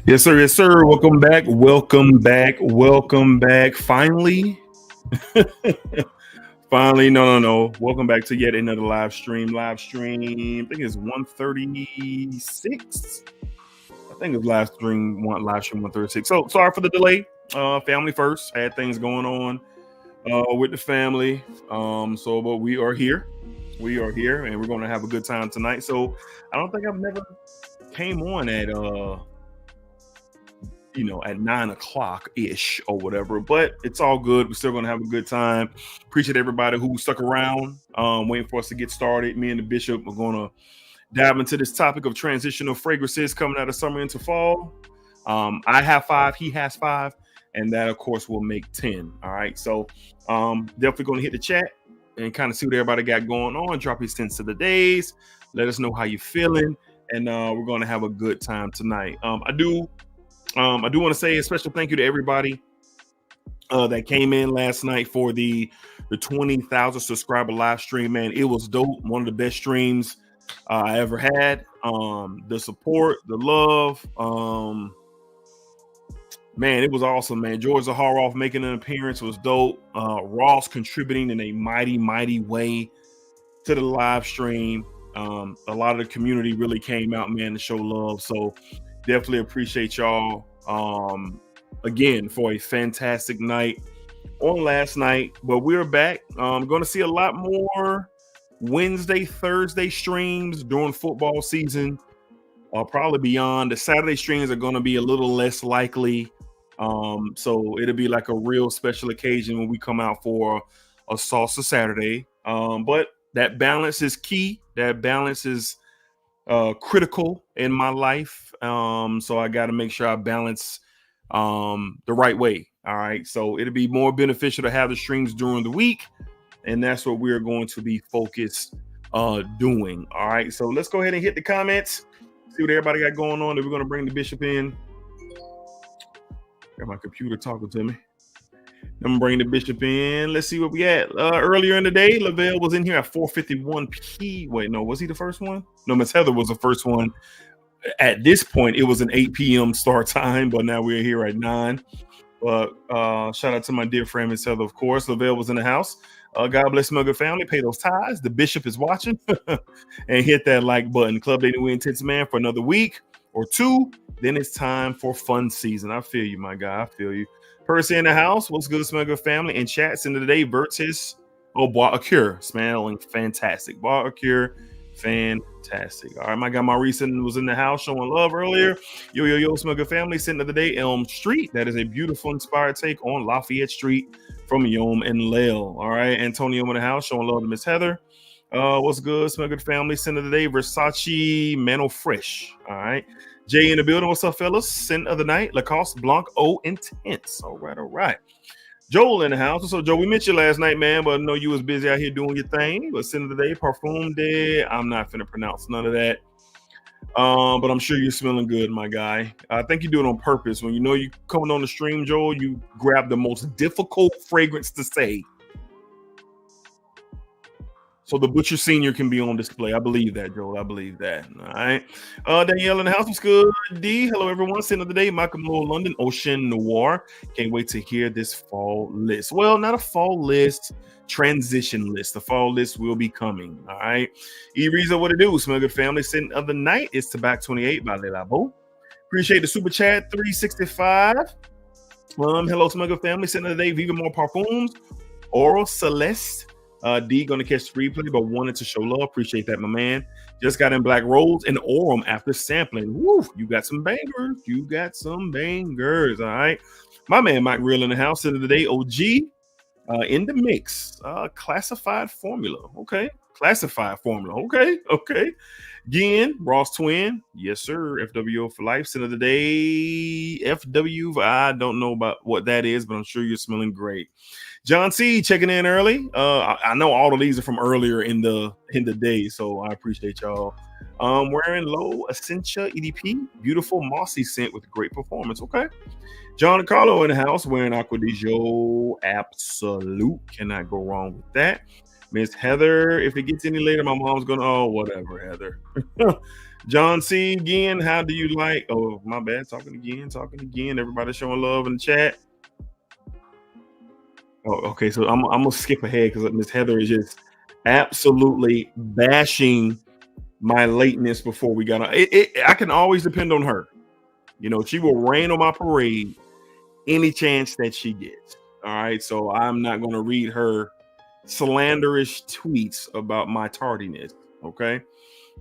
Yes, sir. Yes, sir. Welcome back. Welcome back. Welcome back. Finally. Finally. No. Welcome back to yet another live stream. I think it's 136. I think it's live stream 136. So sorry for the delay. Family first. Had things going on with the family. But we are here. We are here and we're going to have a good time tonight. So I don't think I've never came on at at 9 o'clock ish or whatever, but it's all good. We're still going to have a good time. Appreciate everybody who stuck around, waiting for us to get started. Me and the Bishop are going to dive into this topic of transitional fragrances coming out of summer into fall. I have 5, he has 5, and that of course will make 10. All right. So definitely going to hit the chat and kind of see what everybody got going on. Drop your sense of the days. Let us know how you're feeling. And we're going to have a good time tonight. I do want to say a special thank you to everybody that came in last night for the 20,000 subscriber live stream. Man, it was dope. One of the best streams I ever had. The support, the love, man, it was awesome, man. George Zaharoff making an appearance was dope. Ross contributing in a mighty way to the live stream. A lot of the community really came out, man, to show love. So definitely appreciate y'all again for a fantastic night on last night. But we're back. I'm going to see a lot more Wednesday, Thursday streams during football season. Probably beyond. The Saturday streams are going to be a little less likely. So it'll be like a real special occasion when we come out for a Salsa Saturday. But that balance is key. That balance is critical in my life. So I got to make sure I balance the right way. All right. So it'll be more beneficial to have the streams during the week. And that's what we're going to be focused doing. All right. So let's go ahead and hit the comments. See what everybody got going on. Then we're going to bring the Bishop in. Got my computer talking to me. I'm gonna bring the Bishop in. Let's see what we had. Earlier in the day, Lavelle was in here at 4:51 p. Wait, no, was he the first one? No, Miss Heather was the first one. At this point, it was an 8 p.m. start time, but now we're here at 9. But shout out to my dear friend Miss Heather, of course. Lavelle was in the house. God bless my good family. Pay those tithes. The Bishop is watching. And hit that like button. Club Dating with Intense Man for another week or two. Then it's time for fun season. I feel you, my guy. I feel you. Percy in the house. What's good, my good family? In chats in the day, Vertis. Bois Acure. Smelling fantastic. Bois Acure. Fantastic. All right, my guy Maurice was in the house showing love earlier. Yo, my good family. Sitting of the day, Elm Street. That is a beautiful inspired take on Lafayette Street from Yom and Lel. All right, Antonio in the house showing love to Miss Heather. What's good? Smell good family. Scent of the day, Versace Mano Fresh. All right. Jay in the building. What's up, fellas? Scent of the night, Lacoste Blanc Eau Intense. All right, all right. Joel in the house. What's up, Joe? We missed you last night, man, but I know you was busy out here doing your thing. But scent of the day, Parfum de. I'm not finna pronounce none of that. But I'm sure you're smelling good, my guy. I think you do it on purpose. When you know you coming on the stream, Joel, you grab the most difficult fragrance to say, so the Butcher Senior can be on display. I believe that, Joel. I believe that. All right. Danielle in the house was good. D. Hello, everyone. Scent of the day, Michael Moore, London, Ocean Noir. Can't wait to hear this fall list. Well, not a fall list, transition list. The fall list will be coming. All right. E-Reza, what it do? Smell good family. Scent of the night is Tobacco 28 by Le Labo. Appreciate the super chat 365. Hello, Smell good family. Scent of the day, Viva More Parfums. Oral Celeste. D gonna catch the replay, but wanted to show love. Appreciate that, my man. Just got in Black Rose and Orem after sampling. Woo, you got some bangers. You got some bangers. All right. My man Mike Real in the house. End of the day, OG in the mix. Classified formula. Okay. Classified formula. Okay. Okay. Again, Ross Twin. Yes, sir. FWO for life. End of the day. FW. I don't know about what that is, but I'm sure you're smelling great. John C checking in early. I know all of these are from earlier in the day, so I appreciate y'all. Wearing low Essentia EDP, beautiful mossy scent with great performance. Okay. John Carlo in the house wearing Aqua di Gio. Absolute. Cannot go wrong with that. Miss Heather, if it gets any later, my mom's gonna, oh, whatever, Heather. John C again, how do you like? Oh, my bad, talking again. Everybody showing love in the chat. Oh, okay, so I'm gonna skip ahead because Miss Heather is just absolutely bashing my lateness before we got on. I can always depend on her. You know, she will rain on my parade any chance that she gets. All right, so I'm not gonna read her slanderous tweets about my tardiness. Okay.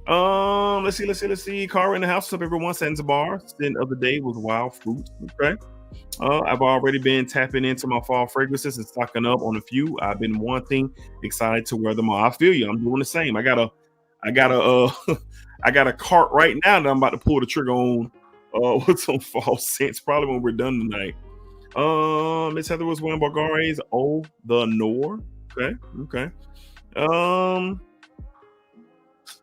Let's see. Cara in the house. Up everyone. Zanzibar. Scent of the day was wild fruit. Okay. I've already been tapping into my fall fragrances and stocking up on a few. I've been wanting, excited to wear them all. I feel you. I'm doing the same. I got a I got a cart right now that I'm about to pull the trigger on. With some fall scents. Probably when we're done tonight. Miss Heather was wearing Bulgari's Oh the Nor. Okay.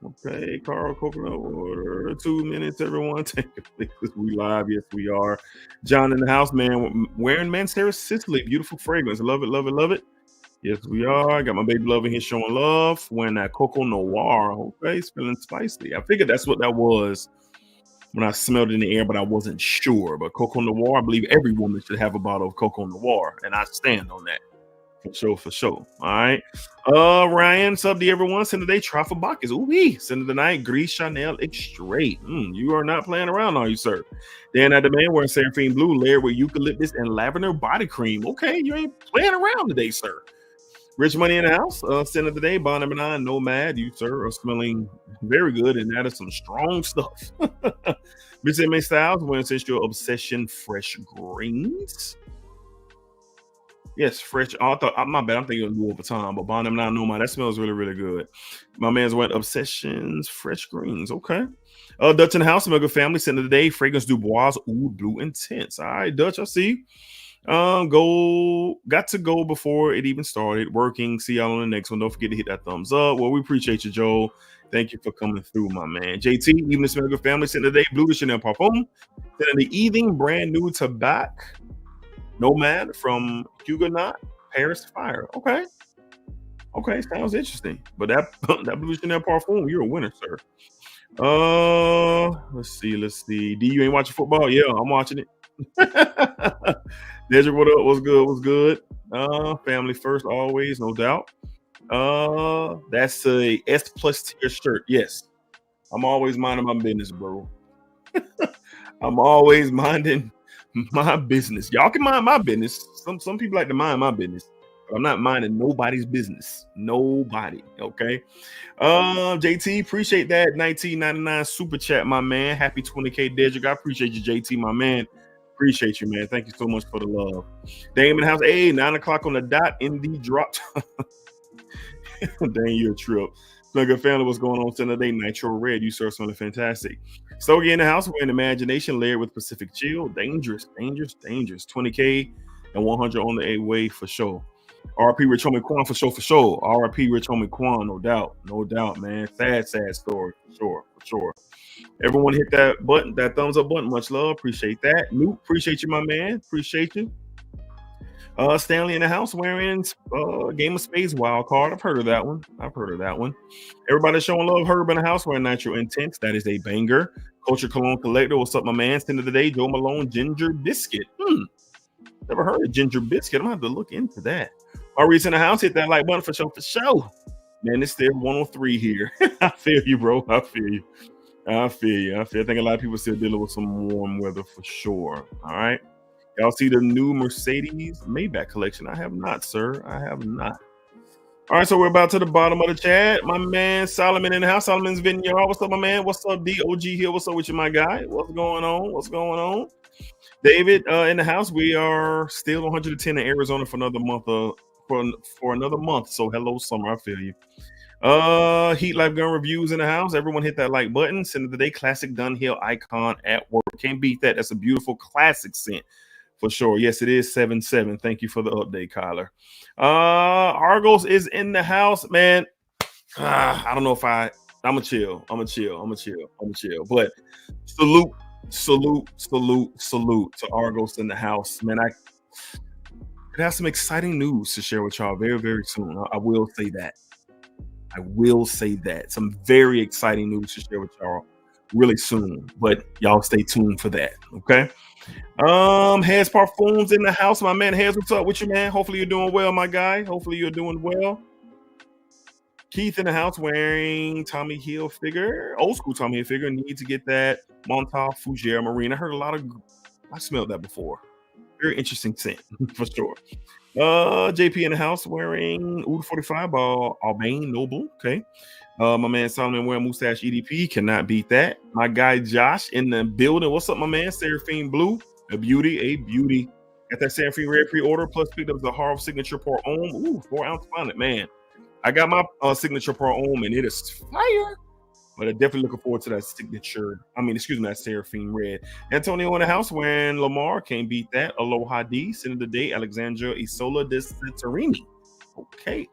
Okay, Carl, coconut water. 2 minutes, everyone. Take a please. We live. Yes, we are. John in the house, man. Wearing Mancera Sicily. Beautiful fragrance. Love it. Yes, we are. Got my baby love in here showing love. Wearing that Coco Noir. Okay, smelling spicy. I figured that's what that was when I smelled it in the air, but I wasn't sure. But Coco Noir, I believe every woman should have a bottle of Coco Noir, and I stand on that. For sure. All right. Ryan, sub to everyone. Send today, try for Bacchus. Ooh, send of the night, Gris Chanel Extrait. You are not playing around, are you, sir? Dan at the man wearing Seraphine Blue layered with eucalyptus and lavender body cream. Okay, you ain't playing around today, sir. Rich Money in the house. Send of the day, Bond number 9, Nomad. You, sir, are smelling very good, and that is some strong stuff. Miss M.A. Styles wearing Sensual Obsession Fresh Greens. Yes, fresh. Oh, I thought, my bad. I'm thinking of Louis Vuitton, but Bond number 9, Nomad. That smells really, really good. My man's went Obsessions Fresh Greens. Okay. Dutch in the house, Mega Family. Send of the day, Fragrance Dubois Oud Blue Intense. All right, Dutch, I see. Got to go before it even started working. See y'all on the next one. Don't forget to hit that thumbs up. Well, we appreciate you, Joel. Thank you for coming through, my man. JT, even the Mega Family. Send of the day, Blue de Chanel Parfum. Send of the evening, brand new Tobacco Nomad from Huguenot Paris Fire. Okay, sounds interesting. But that Blue Chanel Parfum, you're a winner, sir. Let's see. D, you ain't watching football? Yeah, I'm watching it. Dedrick, what up? What's good? Family first, always, no doubt. That's a S+ tier shirt. Yes, I'm always minding my business, bro. I'm always minding my business. Y'all can mind my business. Some people like to mind my business, but I'm not minding nobody's business. Nobody. Okay. JT, appreciate that $19.99 super chat, my man. Happy 20K, Dedrick. I appreciate you, JT, my man. Appreciate you, man. Thank you so much for the love. Damon House, 9 o'clock on the dot in the drop. Dang, you're a trip. Good family, what's going on Sunday? Nitro Red, you sir, something fantastic. Stogie in the house, we're in imagination layered with Pacific Chill. Dangerous, dangerous, dangerous. 20K and 100 on the A-way for sure. RP Rich Homie Quan for sure, for sure. RP Rich Homie Quan, no doubt, man. Sad story, for sure. Everyone hit that button, that thumbs up button. Much love, appreciate that. Luke, appreciate you, my man. Appreciate you. Stanley in the house wearing Game of Spades wild card. I've heard of that one. Everybody showing love. Herb in the house wearing Nitro Intense. That is a banger. Culture Cologne Collector. What's up, my man? End of the day, Joe Malone Ginger Biscuit. Never heard of Ginger Biscuit. I'm gonna have to look into that. Maurice in the house, hit that like button for show. Man, it's still 103 here. I feel you, bro. I feel. I think a lot of people still dealing with some warm weather for sure. All right. Y'all see the new Mercedes Maybach collection? I have not, sir. I have not. All right, so we're about to the bottom of the chat. My man Solomon in the house. Solomon's Vineyard. What's up, my man? What's up, DOG here? What's up with you, my guy? What's going on? David in the house. We are still 110 in Arizona for another month. For another month. So hello, summer. I feel you. Heat Life Gun Reviews in the house. Everyone hit that like button. Scent of the day, classic Dunhill icon at work. Can't beat that. That's a beautiful classic scent. For sure. Yes, it is 7-7. Thank you for the update, Kyler. Argos is in the house, man. I don't know if I'm gonna chill. But salute to Argos in the house, man. I have some exciting news to share with y'all very, very soon. I will say that. Some very exciting news to share with y'all really soon. But y'all stay tuned for that. Okay. Hez Parfums in the house, my man. Hez, what's up with you, man? Hopefully you're doing well, my guy. Hopefully you're doing well. Keith in the house wearing Tommy Hilfiger, old school Tommy Hilfiger. Need to get that Montauk Fougere Marine. I smelled that before. Very interesting scent for sure. JP in the house wearing Oud 45 by Albane Noble. Okay. My man Solomon wearing Mustache EDP. Cannot beat that. My guy Josh in the building. What's up, my man? Seraphine Blue. A beauty. Got that Seraphine Red pre-order. Plus picked up the Harv Signature Pour Homme. Ooh, 4-ounce bonnet, man. I got my Signature Pour Homme and it is fire. But I'm definitely looking forward to that that Seraphine Red. Antonio in the house wearing Lamar. Can't beat that. Aloha D. Scent of the day, Alexandra Isola de Santorini. Okay.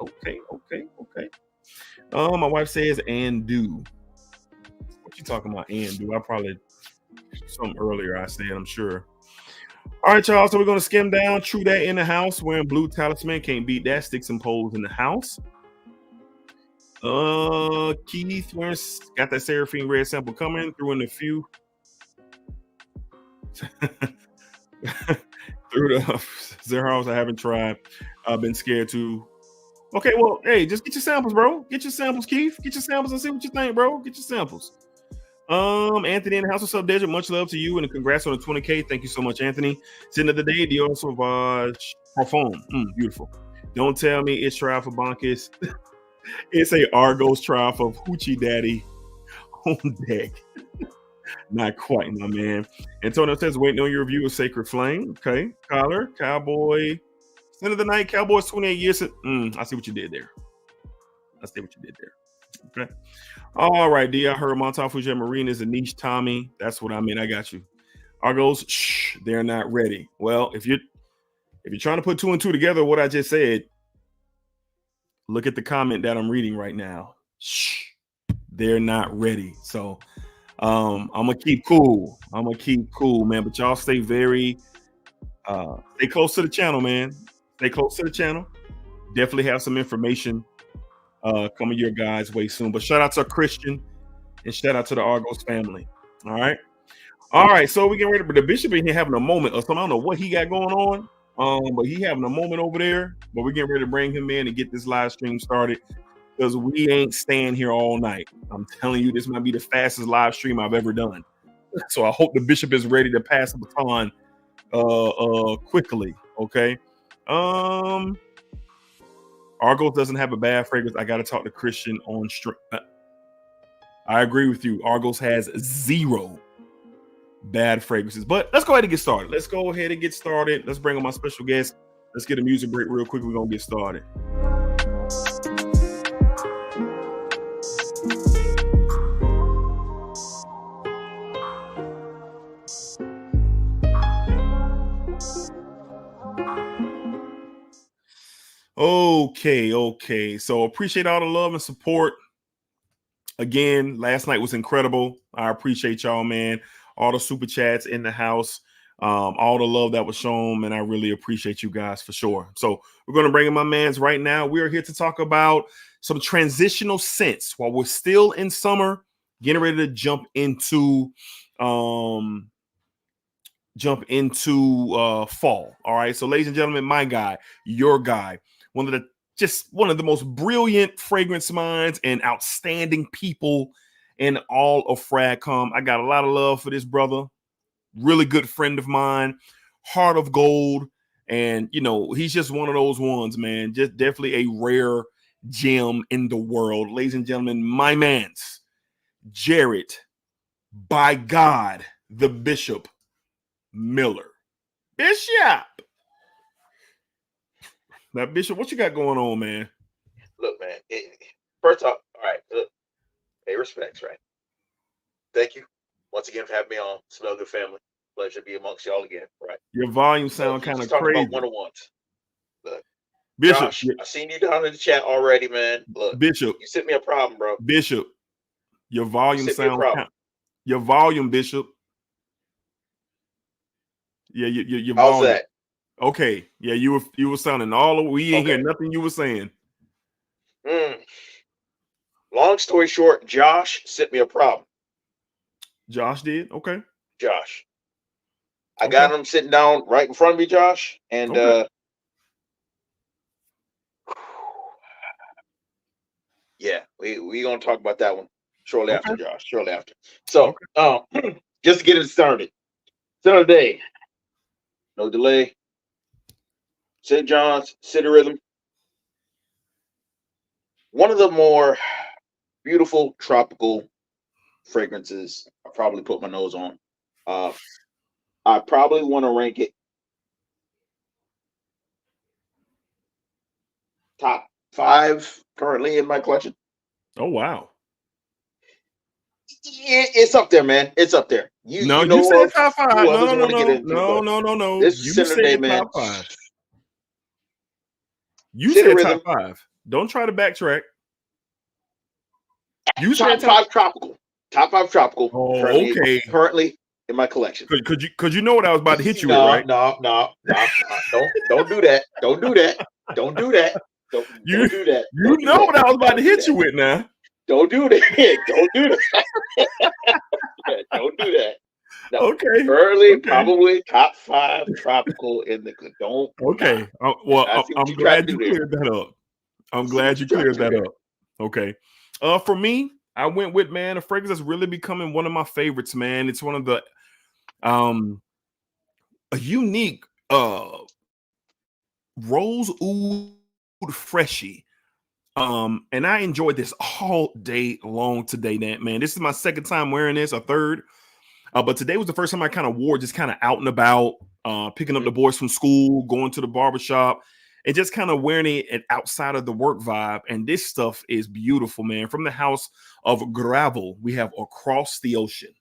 My wife says and do. What you talking about and do? I probably something earlier I said, I'm sure. All right, y'all. So we're gonna skim down. True that in the house wearing blue talisman. Can't beat that. Sticks and poles in the house. Keith got that Seraphine Red sample coming. Threw in a few. Through the Zeros I haven't tried. I've been scared to. Okay, well, hey, just get your samples, bro. Get your samples, Keith. Get your samples and see what you think, bro. Get your samples. Anthony in the house. What's up, Dedrick? Much love to you and congrats on the 20K. Thank you so much, Anthony. End of the day, Dior Sauvage Parfum. Beautiful. Don't tell me it's trial for Bonkers. It's a Argos trial for Hoochie Daddy on deck. Not quite, my man. Antonio says, waiting on your review of Sacred Flame. Okay. Collar, Cowboy. End of the night, Cowboys 28 years. I see what you did there. Okay. All right, D. I heard Montauk Fougere Marine is a niche Tommy. That's what I mean. I got you. Argos, they're not ready. Well, if you're trying to put two and two together, what I just said, look at the comment that I'm reading right now. They're not ready. So I'm gonna keep cool. Man. But y'all stay very stay close to the channel, man. Stay close to the channel. Definitely have some information coming your guys' way soon. But shout out to Christian and shout out to the Argos family. All right. So we getting ready. But the bishop in here having a moment or something. I don't know what he got going on. But he having a moment over there. But we're getting ready to bring him in and get this live stream started because we ain't staying here all night. I'm telling you, this might be the fastest live stream I've ever done. So I hope the bishop is ready to pass the baton quickly. Okay. Argos doesn't have a bad fragrance. I got to talk to Christian on stream. I agree with you. Argos has 0 bad fragrances. But let's go ahead and get started. Let's bring on my special guest. Let's get a music break real quick. We're going to get started. Okay. So appreciate all the love and support. Again, last night was incredible. I appreciate y'all, man. All the super chats in the house, all the love that was shown, and I really appreciate you guys for sure. So we're going to bring in my mans right now. We are here to talk about some transitional scents while we're still in summer, getting ready to jump into fall. All right. So, ladies and gentlemen, my guy, your guy, one of the most brilliant fragrance minds and outstanding people in all of Fragcom. I got a lot of love for this brother. Really good friend of mine, heart of gold. And, he's just one of those ones, man. Just definitely a rare gem in the world. Ladies and gentlemen, my man's Jared, by God, the Bishop Miller. Bishop. Now, Bishop, what you got going on, man? Look, man. First off, all right. Look, pay respects, right? Thank you once again for having me on. Smell Good Family. Pleasure to be amongst y'all again, right? Your volume sound kind of crazy. About one-on-ones. Look, Bishop, Josh, I seen you down in the chat already, man. Look, Bishop, you sent me a problem, bro. Bishop, your volume sound. Your volume, Bishop. Yeah, your How's volume. that? Okay, yeah, you were sounding all over. We ain't hear nothing you were saying. Long story short, Josh sent me a problem. Josh did? Okay. Josh. I got him sitting down right in front of me, Josh. And yeah, we gonna talk about that one shortly after, Josh. Shortly after. So just to get it started. Center of the day. No delay. St. John's, City Rhythm. One of the more beautiful tropical fragrances I probably put my nose on. I probably want to rank it top 5 currently in my collection. Oh, wow. It's up there, man. It's up there. You said top 5. No. This is Center Day, man. Top 5. You said top 5. Don't try to backtrack. You top 5 tropical. Top 5 tropical. Oh, currently in my collection. Could you know what I was about to hit you with, right? No. Don't do that. Don't do that. Don't do that. Don't do that. You know what I was about to hit you with now. Don't do that. Don't do that. Don't do that. No, early, probably top 5 tropical in the don't. Okay. I'm glad you cleared that up. I'm glad you cleared that up. Okay. For me, I went with, man, a fragrance that's really becoming one of my favorites, man. It's one of the a unique rose oud freshie. And I enjoyed this all day long today, man. This is my second time wearing this, or third. But today was the first time I kind of wore just kind of out and about, picking up the boys from school, going to the barbershop, and just kind of wearing it outside of the work vibe. And this stuff is beautiful, man. From the house of Gravel, we have Across the Ocean.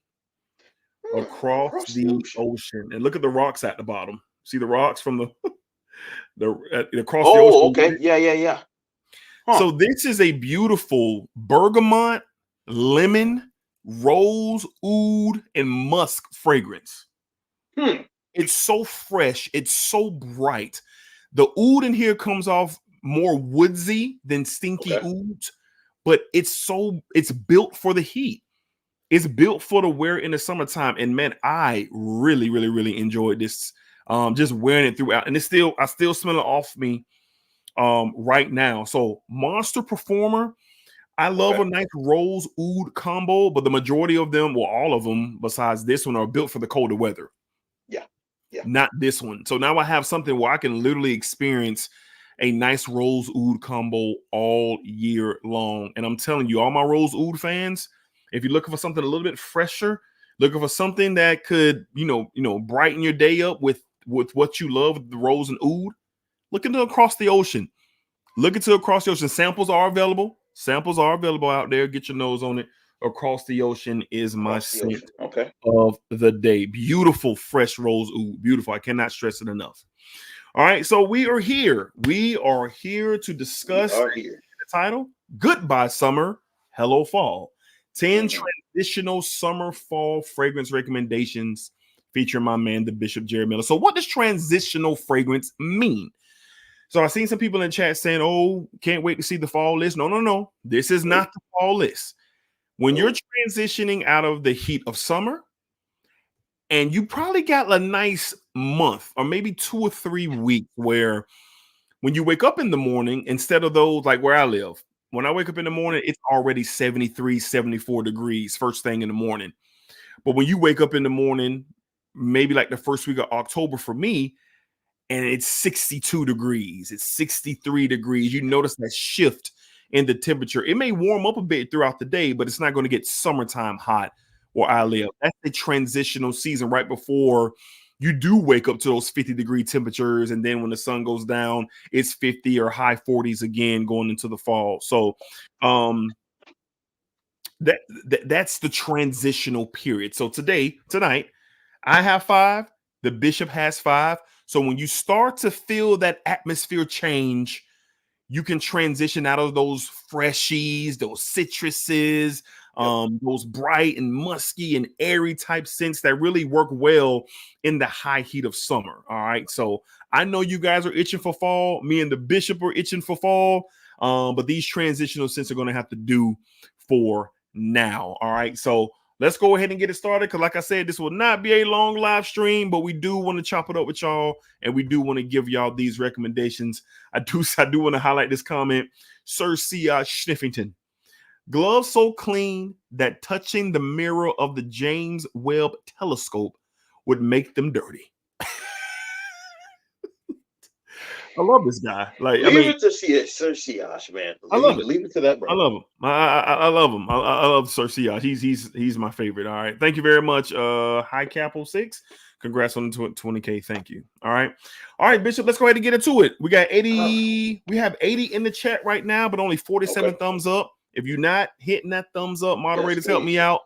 Across the ocean. And look at the rocks at the bottom. See the rocks from across the ocean? Okay. Yeah. Huh. So this is a beautiful bergamot, lemon, rose, oud, and musk fragrance. It's so fresh. It's so bright. The oud in here comes off more woodsy than stinky oud, but it's built for the heat. It's built for the wear in the summertime. And man, I really, really, really enjoyed this. Just wearing it throughout. And I still smell it off me right now. So Monster Performer, I love a nice rose oud combo, but the majority of them, well, all of them besides this one, are built for the colder weather. Yeah. Not this one. So now I have something where I can literally experience a nice rose oud combo all year long. And I'm telling you, all my rose oud fans, if you're looking for something a little bit fresher, looking for something that could, brighten your day up with what you love, the rose and oud, look into Across the Ocean. Look into Across the Ocean. Samples are available. Out there. Get your nose on it. Across the Ocean is my scent of the day. Beautiful, fresh rose oud. Beautiful. I cannot stress it enough. All right, so we are here. We are here to discuss here. the title, Goodbye Summer, Hello Fall. 10 transitional summer fall fragrance recommendations featuring my man, the Bishop Jerry Miller. So what does transitional fragrance mean? So I've seen some people in the chat saying, oh, can't wait to see the fall list. No. This is not the fall list. When you're transitioning out of the heat of summer, and you probably got a nice month or maybe 2 or 3 weeks where when you wake up in the morning, instead of those like where I live, when I wake up in the morning, it's already 73, 74 degrees first thing in the morning. But when you wake up in the morning, maybe like the first week of October for me, and it's 62 degrees, it's 63 degrees, you notice that shift in the temperature. It may warm up a bit throughout the day, but it's not going to get summertime hot where I live. That's the transitional season right before you do wake up to those 50-degree temperatures. And then when the sun goes down, it's 50 or high 40s again going into the fall. So that's the transitional period. So tonight, I have 5. The Bishop has 5. So when you start to feel that atmosphere change, you can transition out of those freshies, those citruses, those bright and musky and airy type scents that really work well in the high heat of summer. All right. So I know you guys are itching for fall. Me and the Bishop are itching for fall. But these transitional scents are going to have to do for now. All right. So let's go ahead and get it started. Because like I said, this will not be a long live stream, but we do want to chop it up with y'all. And we do want to give y'all these recommendations. I do want to highlight this comment. Sir SHEA Sniffington. Gloves so clean that touching the mirror of the James Webb telescope would make them dirty. I love this guy. Like, leave it to Sir SHEA, man. Leave it to that, bro. I love him. I love him. I love Sir SHEA. He's my favorite. All right. Thank you very much. High Capital 6. Congrats on the 20K. Thank you. All right, Bishop. Let's go ahead and get into it. We got 80. We have 80 in the chat right now, but only 47 thumbs up. If you're not hitting that thumbs up, moderators, help me out.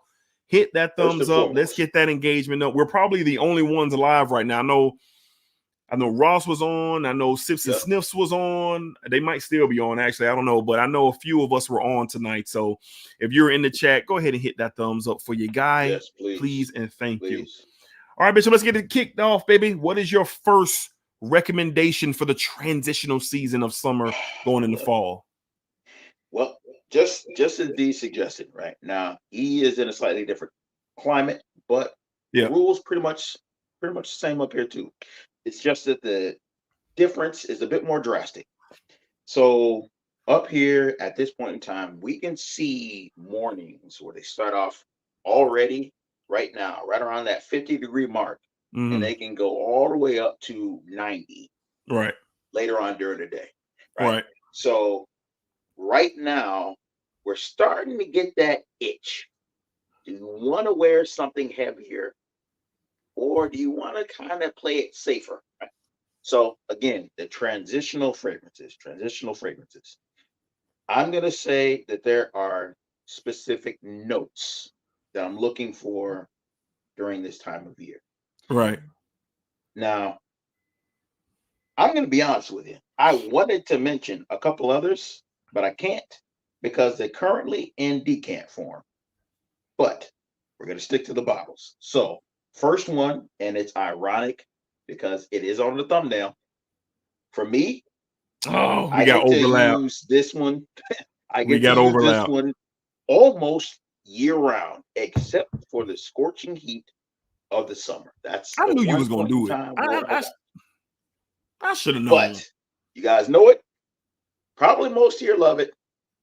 Hit that thumbs up. Let's get that engagement up. We're probably the only ones alive right now. I know Ross was on. I know Sips and Sniffs was on. They might still be on, actually. I don't know. But I know a few of us were on tonight. So if you're in the chat, go ahead and hit that thumbs up for your guy. Yes, please and thank you. All right, Bishop, let's get it kicked off, baby. What is your first recommendation for the transitional season of summer going into fall? Well, just as Dee suggested, right now, he is in a slightly different climate, but the rules pretty much the same up here too. It's just that the difference is a bit more drastic. So up here at this point in time, we can see mornings where they start off already right now, right around that 50-degree mark, and they can go all the way up to 90 later on during the day. Right. So right now, we're starting to get that itch. Do you want to wear something heavier? Or do you want to kind of play it safer? Right? So again, the transitional fragrances. I'm going to say that there are specific notes that I'm looking for during this time of year. Right. Now, I'm going to be honest with you. I wanted to mention a couple others, but I can't because they're currently in decant form. But we're going to stick to the bottles. So first one, and it's ironic because it is on the thumbnail. For me, I get to use this one. I get to use this one almost year round, except for the scorching heat of the summer. I knew you was going to do it. I should have known. But you guys know it. Probably most here love it.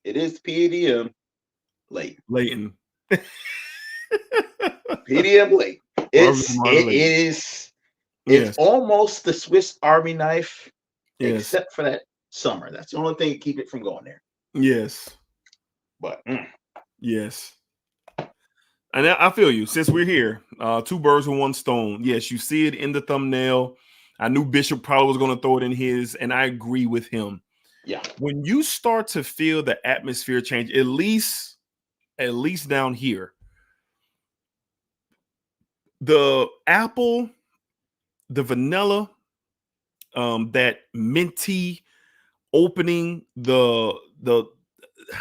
It is PDM Layton. PDM Layton. It's almost the Swiss Army knife, except for that summer. That's the only thing to keep it from going there. Yes. But yes. And I feel you. Since we're here, 2 birds with 1 stone. Yes, you see it in the thumbnail. I knew Bishop probably was going to throw it in his, and I agree with him. Yeah. When you start to feel the atmosphere change, at least down here, the apple, the vanilla, that minty opening, the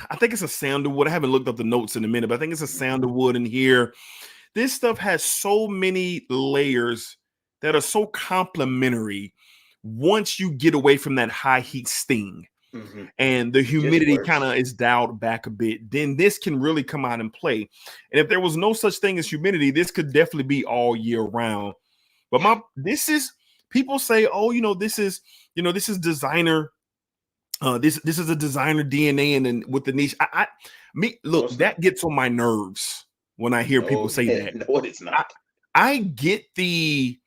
I think it's a sandalwood. I haven't looked up the notes in a minute, but I think it's a sandalwood in here. This stuff has so many layers that are so complementary once you get away from that high heat sting. And the humidity kind of is dialed back a bit, then this can really come out and play. And if there was no such thing as humidity, this could definitely be all year round. But this is, people say, oh, this is designer. This is a designer DNA, and then with the niche, look, that gets on my nerves when I hear people say that. No, it's not. I get the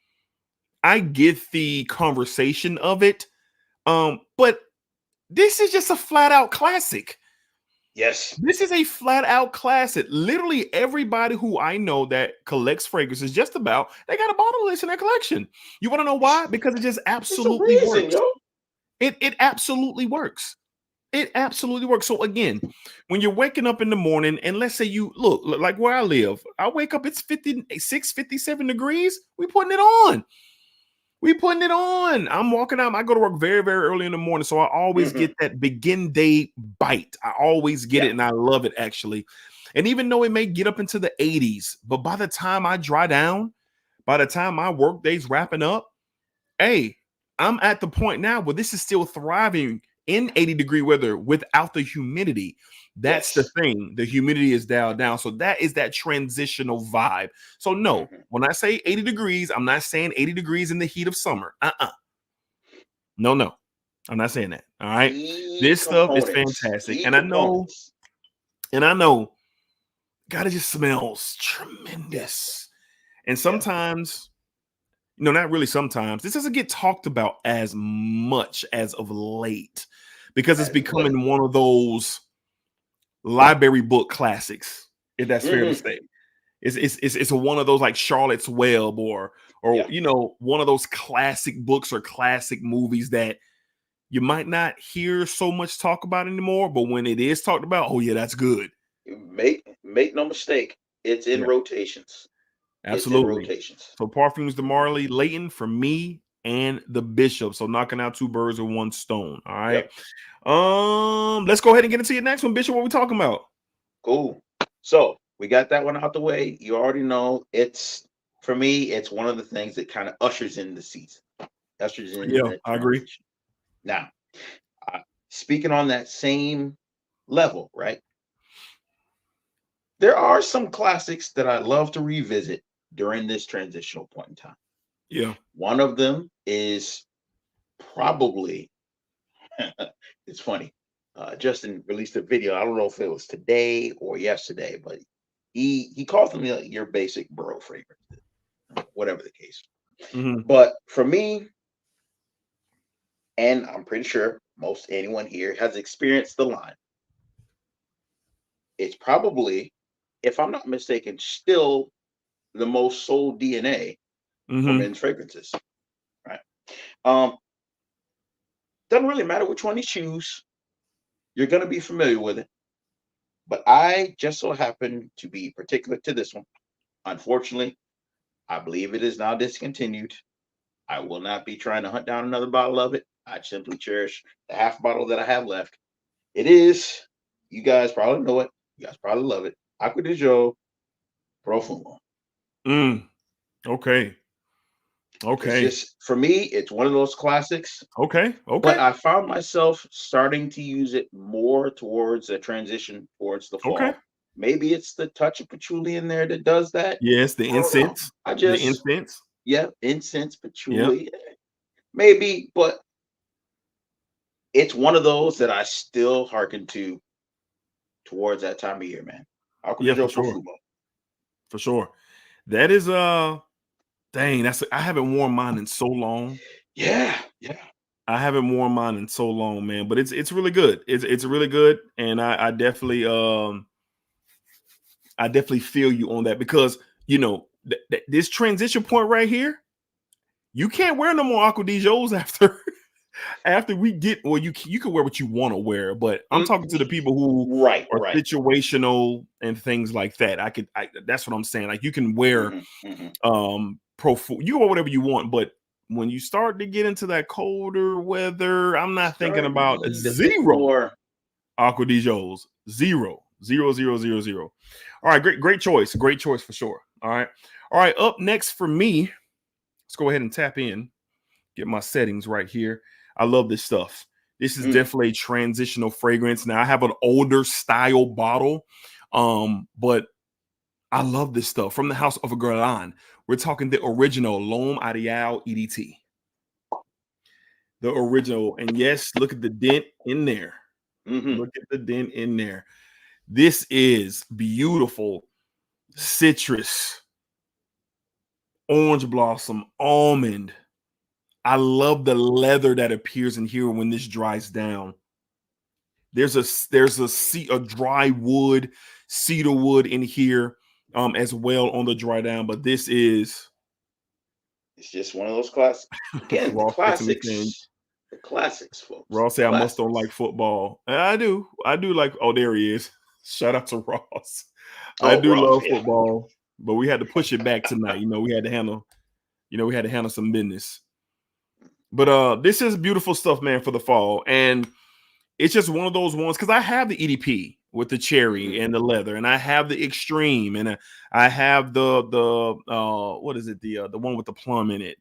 conversation of it, but this is just a flat out classic. Yes. This is a flat out classic. Literally everybody who I know that collects fragrances, just about, they got a bottle of this in their collection. You want to know why? Because it just absolutely works. It absolutely works. It absolutely works. So again, when you're waking up in the morning, and let's say you look like where I live, I wake up, it's 56, 57 degrees. We putting it on. I'm walking out. I go to work very, very early in the morning. So I always get that begin day bite. I always get it. And I love it, actually. And even though it may get up into the 80s, but by the time I dry down, by the time my work day's wrapping up, hey, I'm at the point now where this is still thriving in 80-degree weather without the humidity. That's the thing. The humidity is dialed down. So that is that transitional vibe. So no, when I say 80 degrees, I'm not saying 80 degrees in the heat of summer. No. I'm not saying that. All right. This stuff is fantastic. And I know, God, it just smells tremendous. And sometimes, not really sometimes, this doesn't get talked about as much as of late because it's becoming one of those library book classics, if that's fair to say. It's one of those like Charlotte's Web or one of those classic books or classic movies that you might not hear so much talk about anymore, but when it is talked about, oh yeah, that's good. Make no mistake, it's in rotations. Absolutely. It's in rotations. So Parfums de Marly, Leighton for me and the Bishop. So knocking out two birds with one stone. All right. Let's go ahead and get into your next one, Bishop. What are we talking about? Cool. So we got that one out the way. You already know for me, it's one of the things that kind of ushers in the season. I agree. Now, speaking on that same level, right? There are some classics that I love to revisit during this transitional point in time. Yeah. One of them is probably, it's funny. Justin released a video. I don't know if it was today or yesterday, but he called them your basic borough fragrance, whatever the case. But for me, and I'm pretty sure most anyone here has experienced the line, it's probably, if I'm not mistaken, still the most sold DNA for men's fragrances, right? Doesn't really matter which one you choose. You're going to be familiar with it. But I just so happen to be particular to this one. Unfortunately, I believe it is now discontinued. I will not be trying to hunt down another bottle of it. I simply cherish the half bottle that I have left. It is, you guys probably know it. You guys probably love it. Acqua di Gio Profumo. Okay. It's just, for me, it's one of those classics. Okay. But I found myself starting to use it more towards a transition towards the fall. Maybe it's the touch of patchouli in there that does that. Yes, the incense. The incense. Yeah, incense, patchouli. Yep. Maybe, but it's one of those that I still hearken to towards that time of year, man. For sure. That is dang, I haven't worn mine in so long. Yeah. I haven't worn mine in so long, man. But it's really good. It's really good, and I definitely feel you on that because this transition point right here, you can't wear no more Acqua di Gios after we get, well, you can wear what you want to wear, but I'm talking to the people who are situational and things like that. That's what I'm saying. Like you can wear you can wear whatever you want, but when you start to get into that colder weather, I'm not thinking about zero Aqua di Joes. Zero. All right, great choice. Great choice for sure. All right. Up next for me, let's go ahead and tap in. Get my settings right here. I love this stuff. This is definitely a transitional fragrance. Now I have an older style bottle, but I love this stuff from the house of Guerlain. We're talking the original L'Homme Ideal EDT. The original. And yes, look at the dent in there. Look at the dent in there. This is beautiful citrus, orange blossom, almond. I love the leather that appears in here when this dries down. There's a dry wood, cedar wood in here as well on the dry down, but this is it's just one of those classics. Again, the classics. The classics, folks. Ross said I must don't like football. I do like, oh, there he is. Shout out to Ross. I do love football, but we had to push it back tonight. We had to handle some business. But this is beautiful stuff, man, for the fall. And it's just one of those ones because I have the EDP with the cherry and the leather, and I have the extreme, and I have the what is it? The one with the plum in it.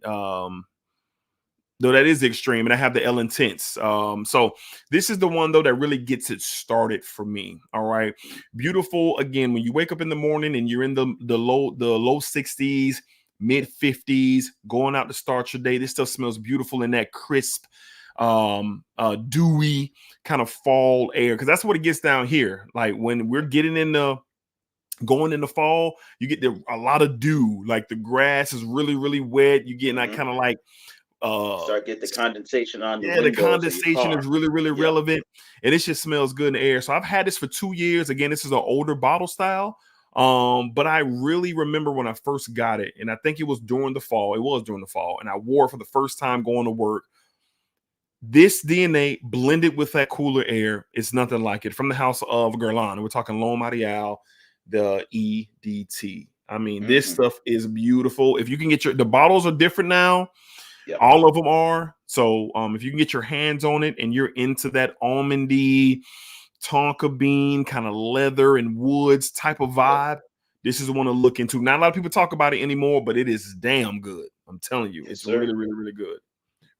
Though that is extreme, and I have the L Intense. So this is the one though that really gets it started for me. All right, beautiful. Again, when you wake up in the morning and you're in the low 60s, mid 50s, going out to start your day, this stuff smells beautiful in that crisp, dewy kind of fall air, because that's what it gets down here. Like when we're getting going into fall, you get a lot of dew. Like the grass is really, really wet. You getting that kind of like start get the condensation on the the condensation is really, really relevant, and it just smells good in the air. So I've had this for 2 years. Again, this is an older bottle style, but I really remember when I first got it, and I think it was during the fall. It was during the fall, and I wore it for the first time going to work. This DNA blended with that cooler air is nothing like it. From the house of Guerlain, we're talking L'Homme Ideal, the EDT. I mean, this stuff is beautiful. If you can get the bottles are different now. Yep. All of them are. So if you can get your hands on it and you're into that almondy, tonka bean kind of leather and woods type of vibe, this is one to look into. Not a lot of people talk about it anymore, but it is damn good. I'm telling you, it's really, really, really good.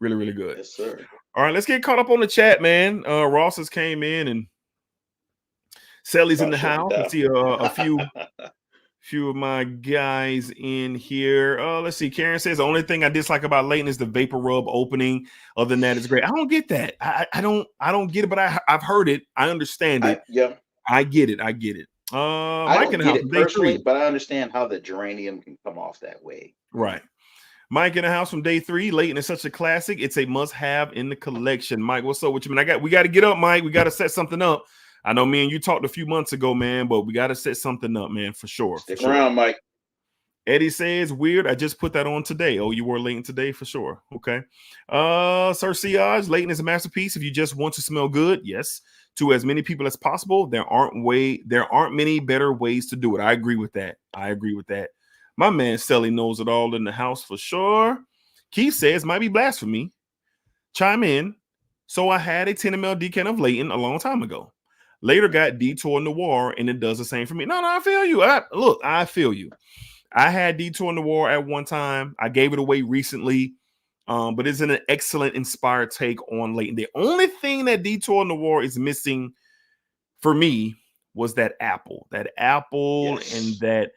Really, really good. Yes, sir. All right, let's get caught up on the chat, man. Ross has came in and Sally's in the house. I see a few of my guys in here. Let's see. Karen says the only thing I dislike about Leighton is the vapor rub opening. Other than that, it's great. I don't get that. I don't get it, but I've heard it. I understand it. I get it. I don't get it personally, but I understand how the geranium can come off that way. Right. Mike in the house from day 3. Leighton is such a classic. It's a must-have in the collection. Mike, what's up with you, man? We got to get up, Mike. We got to set something up. I know me and you talked a few months ago, man, but we got to set something up, man, for sure. Stick around, Mike. Eddie says, weird. I just put that on today. Oh, you wore Leighton today for sure. Okay. Sir Siage, Leighton is a masterpiece. If you just want to smell good, yes, to as many people as possible. There aren't many better ways to do it. I agree with that. My man Stelly knows it all in the house for sure. Keith says, might be blasphemy. Chime in. So I had a 10 ml decant of Leighton a long time ago. Later got Detour Noir, and it does the same for me. No, I feel you. I feel you. I had Detour Noir at one time. I gave it away recently, but it's an excellent inspired take on Leighton. The only thing that Detour Noir is missing for me was that apple. And that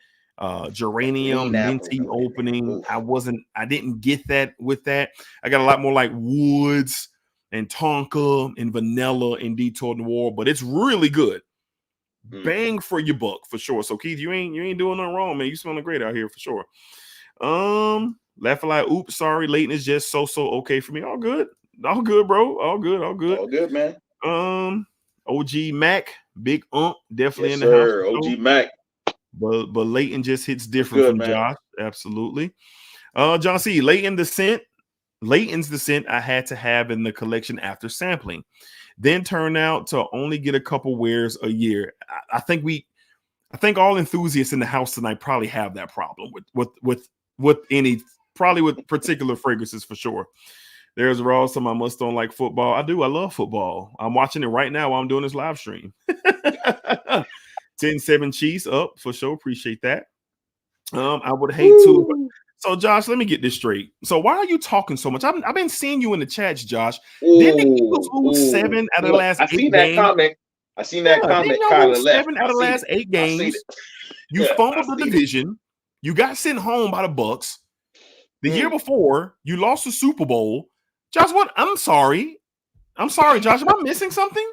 geranium minty opening. I didn't get that with that. I got a lot more like woods and tonka and vanilla and Detour Noir, but it's really good. Bang for your buck for sure. So Keith, you ain't doing nothing wrong, man. You smelling great out here for sure. Laugh-a-lot. Oops, sorry. Leighton is just so okay for me. All good, bro. All good, man. OG Mac, big definitely in the house. OG Mac. But Leighton just hits different from man. Josh. Absolutely. John C. Leighton's the scent I had to have in the collection after sampling. Then turned out to only get a couple wears a year. I think all enthusiasts in the house tonight probably have that problem with any probably with particular fragrances for sure. There's Ross. Some I must don't like football. I do. I love football. I'm watching it right now while I'm doing this live stream. 10-7 Chiefs up for sure. Appreciate that. I would hate to. So, Josh, let me get this straight. So, why are you talking so much? I've been seeing you in the chats, Josh. Didn't the Eagles lose 7 out of the last 8 games? That comment. I seen that comment. Kind of left. 7 out of the last 8 games. You fumbled the division. You got sent home by the Bucks. The year before, you lost the Super Bowl. Josh, what? I'm sorry, Josh. Am I missing something?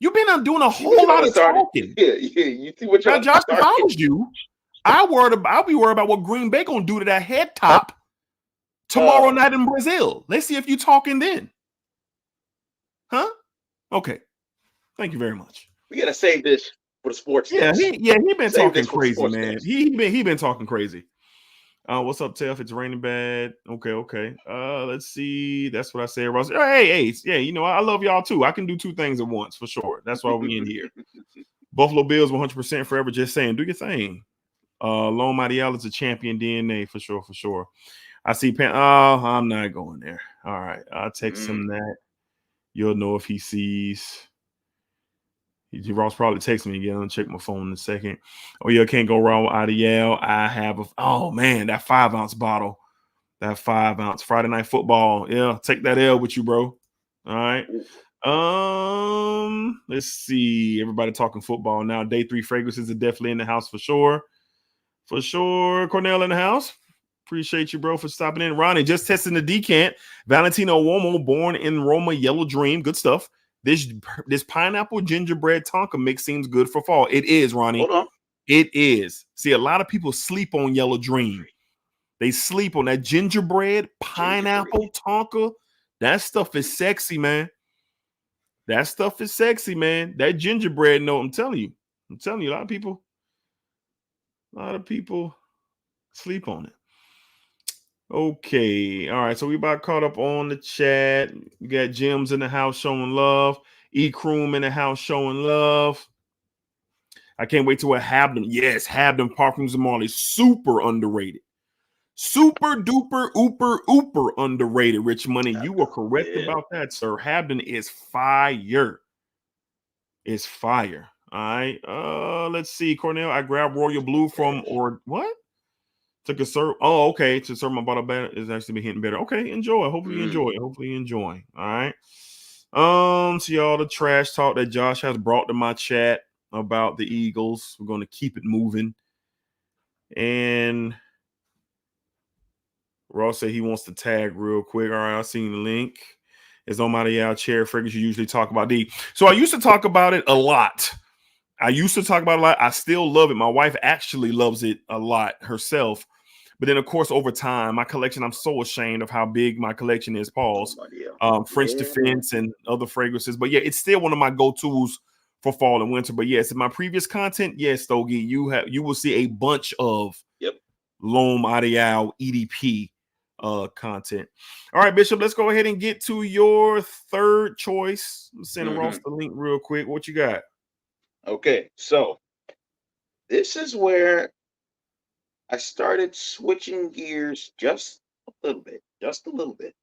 You've been doing a whole lot of talking. Yeah. You see what you're Josh, if I was you, I'll be worried about what Green Bay gonna do to that head top tomorrow night in Brazil. Let's see if you talking then. Huh? Okay. Thank you very much. We gotta save this for the sports. He been talking crazy, man. He been talking crazy. What's up, Teff? It's raining bad. Okay. Let's see. That's what I said, Ross. Hey, yeah. You know, I love y'all too. I can do 2 things at once for sure. That's why we in here. Buffalo Bills 100% forever. Just saying, do your thing. Lone Marial is a champion DNA for sure. I see I'm not going there. All right. I'll text him that. You'll know if he sees. Ross probably text me again. I'll check my phone in a second. Oh, yeah, can't go wrong with IDL. I have that 5-ounce bottle. That 5-ounce Friday Night Football. Yeah, take that L with you, bro. All right. Let's see. Everybody talking football now. Day 3 fragrances are definitely in the house for sure. For sure. Cornell in the house. Appreciate you, bro, for stopping in. Ronnie, just testing the decant. Valentino Uomo, born in Roma, Yellow Dream. Good stuff. This pineapple gingerbread Tonka mix seems good for fall. It is, Ronnie. Hold on. It is. See, a lot of people sleep on Yellow Dream. They sleep on that gingerbread, pineapple Tonka. That stuff is sexy, man. That gingerbread note, I'm telling you, a lot of people sleep on it. Okay. All right. So we about caught up on the chat. We got Jim's in the house showing love. E-Croom in the house showing love. I can't wait till I have them. Yes, Habden Parfums and Marley. Super underrated. Super duper ooper underrated, Rich Money. You were correct about that, sir. Habden is fire. It's fire. All right. Let's see. Cornell, I grabbed Royal Blue from what? Took a serve. Oh, okay. To serve my bottle better is actually hitting better. Okay, enjoy. Hopefully you enjoy. All right. See all the trash talk that Josh has brought to my chat about the Eagles. We're going to keep it moving. And Ross said he wants to tag real quick. All right, I've seen the link. It's on my chair fragrance you usually talk about. So I used to talk about it a lot. I still love it. My wife actually loves it a lot herself. But then, of course, over time, my collection, I'm so ashamed of how big my collection is, Paul's. French Defense and other fragrances. But yeah, it's still one of my go-tos for fall and winter. But yes, in my previous content, yes, Stogie, you will see a bunch of L'Homme Ideal EDP content. All right, Bishop, let's go ahead and get to your third choice. Send Ross the link real quick. What you got? Okay, so this is where I started switching gears just a little bit.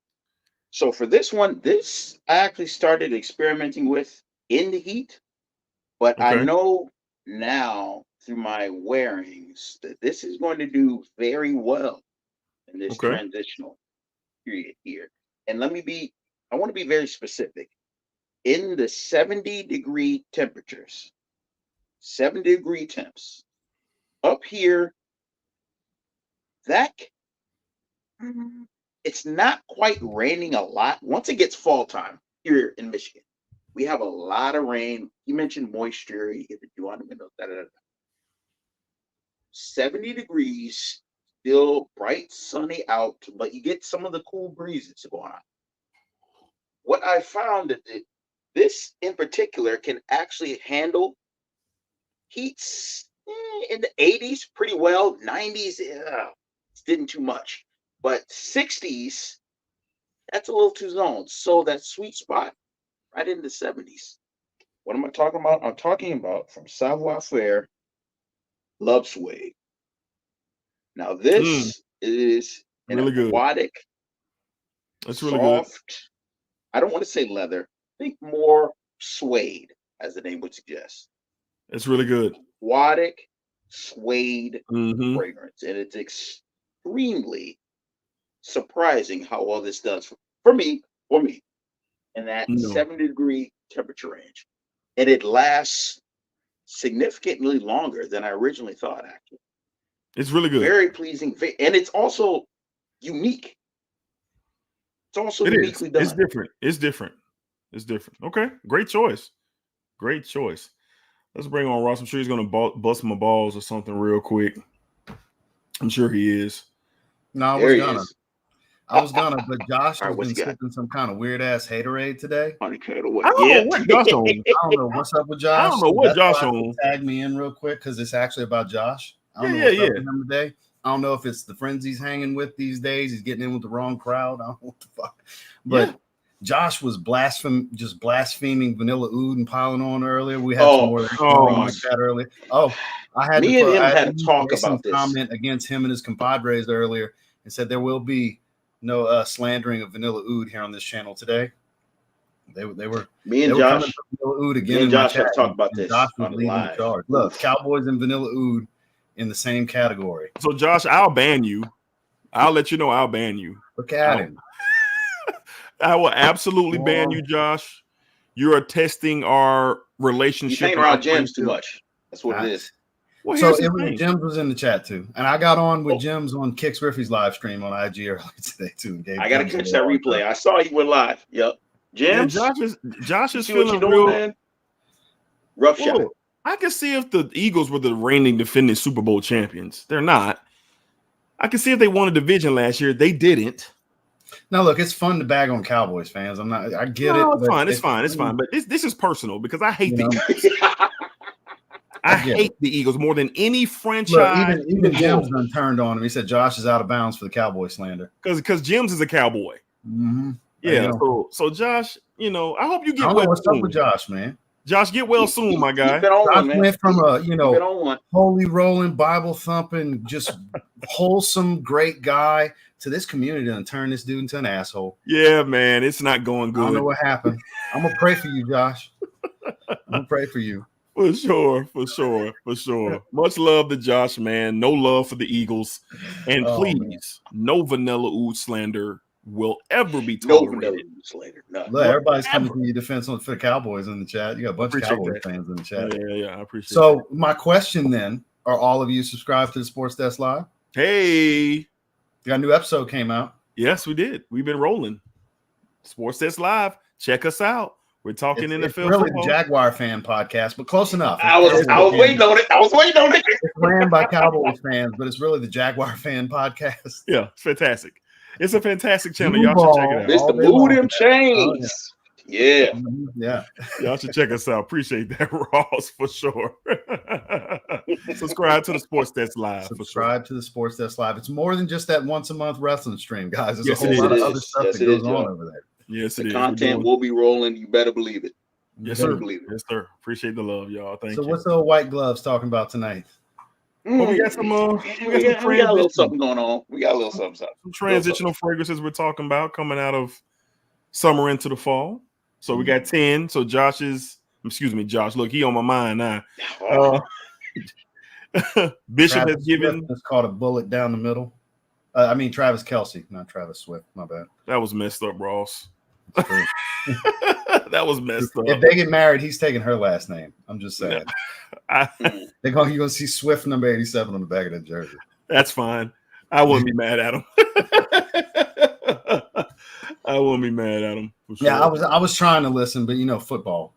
So for this one, I actually started experimenting with in the heat, but I know now through my wearings that this is going to do very well in this transitional period here. And I want to be very specific. In the 70-degree temperatures, 70-degree temps, up here, it's not quite raining a lot. Once it gets fall time here in Michigan, we have a lot of rain. You mentioned moisture. You get the dew on the windows. 70 degrees, still bright, sunny out, but you get some of the cool breezes going on. What I found that this in particular can actually handle heats in the 80s pretty well. 90s, didn't too much, but 60s, that's a little too zoned. So that sweet spot right in the 70s. What am I talking about? I'm talking about from Savoir Faire, Love Suede. Now this is and really good. aquatic. That's really soft, good. I don't want to say leather. Think more suede, as the name would suggest. It's really good. Aquatic suede Mm-hmm. fragrance, and it's extremely surprising how well this does for me. In that 70-degree temperature range, and it lasts significantly longer than I originally thought. Actually, it's really good. Very pleasing, and it's also unique. It's also uniquely done. It's different. It's different. It's different. Okay, great choice. Great choice. Let's bring on Ross. I'm sure he's going to bust my balls or something real quick. I'm sure he is. No, I was gonna, but Josh has been sipping some kind of weird ass haterade today. I don't know what Josh on. I don't know what's up with Josh. I don't know what Josh on. Tag me in real quick because it's actually about Josh. I don't know what's up with him today. I don't know if it's the friends he's hanging with these days. He's getting in with the wrong crowd. I don't know what the fuck. But Josh was blaspheming Vanilla Oud and piling on earlier. We had some more like that earlier. Oh, I had me and him had to talk about this. Comment against him and his compadres earlier and said there will be no slandering of Vanilla Oud here on this channel today. They were me and Josh Vanilla Oud again. Josh have talked about this. Josh was leading the charge. Look, Cowboys and Vanilla Oud in the same category. So Josh, I'll ban you. I'll let you know I'll ban you. Look at him. I will absolutely ban you, Josh. You are testing our relationship. You're hanging around Gems too much. That's what it is. Well, so Gems was in the chat too, and I got on with Gems on Kicks Riffy's live stream on IG earlier today too. I gotta catch that replay. I saw you went live. Yep, Gems. Josh is feeling real, man. Rough shot. I can see if the Eagles were the reigning defending Super Bowl champions. They're not. I can see if they won a division last year. They didn't. Now, look, it's fun to bag on Cowboys fans. I get it. It's fine. But this is personal because I hate the Eagles. I hate the Eagles more than any franchise. Look, even Jim's done turned on him. He said Josh is out of bounds for the Cowboy slander. Because Jim's is a Cowboy. Mm-hmm. Yeah. So Josh, I hope you get well what's soon. Up with Josh, man. Josh, get well soon, my guy. Josh went from a holy rolling, Bible thumping, just wholesome, great guy to this community and turn this dude into an asshole. Yeah, man, it's not going good. I don't know what happened. I'm gonna pray for you, Josh. I'm gonna pray for you. For sure. Much love to Josh, man. No love for the Eagles. And please, no Vanilla Oud slander will ever be tolerated. No. Look, everybody's coming to your defense for the Cowboys in the chat. You got a bunch of Cowboys fans in the chat. Yeah, I appreciate it. So my question then, are all of you subscribed to the Sports Desk Live? Hey. You got a new episode came out. Yes, we did. We've been rolling. Sports Desk Live. Check us out. We're talking NFL. It's really the Jaguar fan podcast, but close enough. I was waiting on it. It's ran by Cowboys fans, but it's really the Jaguar fan podcast. Yeah, it's fantastic. It's a fantastic channel. Y'all should check it out. It's the Move Them Chains. Yeah. Y'all should check us out. Appreciate that, Ross, for sure. Subscribe to the Sports Desk Live. Subscribe to the Sports Desk Live. It's more than just that once a month wrestling stream, guys. There's a whole lot of other stuff that goes on over there. Yes, the content will be rolling. You better believe it. Yes, sir. Yes, sir. Appreciate the love, y'all. Thank you. So, what's the white gloves talking about tonight? Well, we got some. We got a little something going on. We got a little something. Some transitional fragrances we're talking about coming out of summer into the fall. So we got 10. So Josh, look, he on my mind now. Bishop Travis has given. It's called a bullet down the middle. Travis Kelce, not Travis Swift. My bad. That was messed up, Ross. That was messed up. If they get married, he's taking her last name. I'm just saying. You're gonna see Swift number 87 on the back of that jersey. That's fine. I wouldn't be mad at him. I wouldn't be mad at him. For sure. Yeah, I was trying to listen, but football.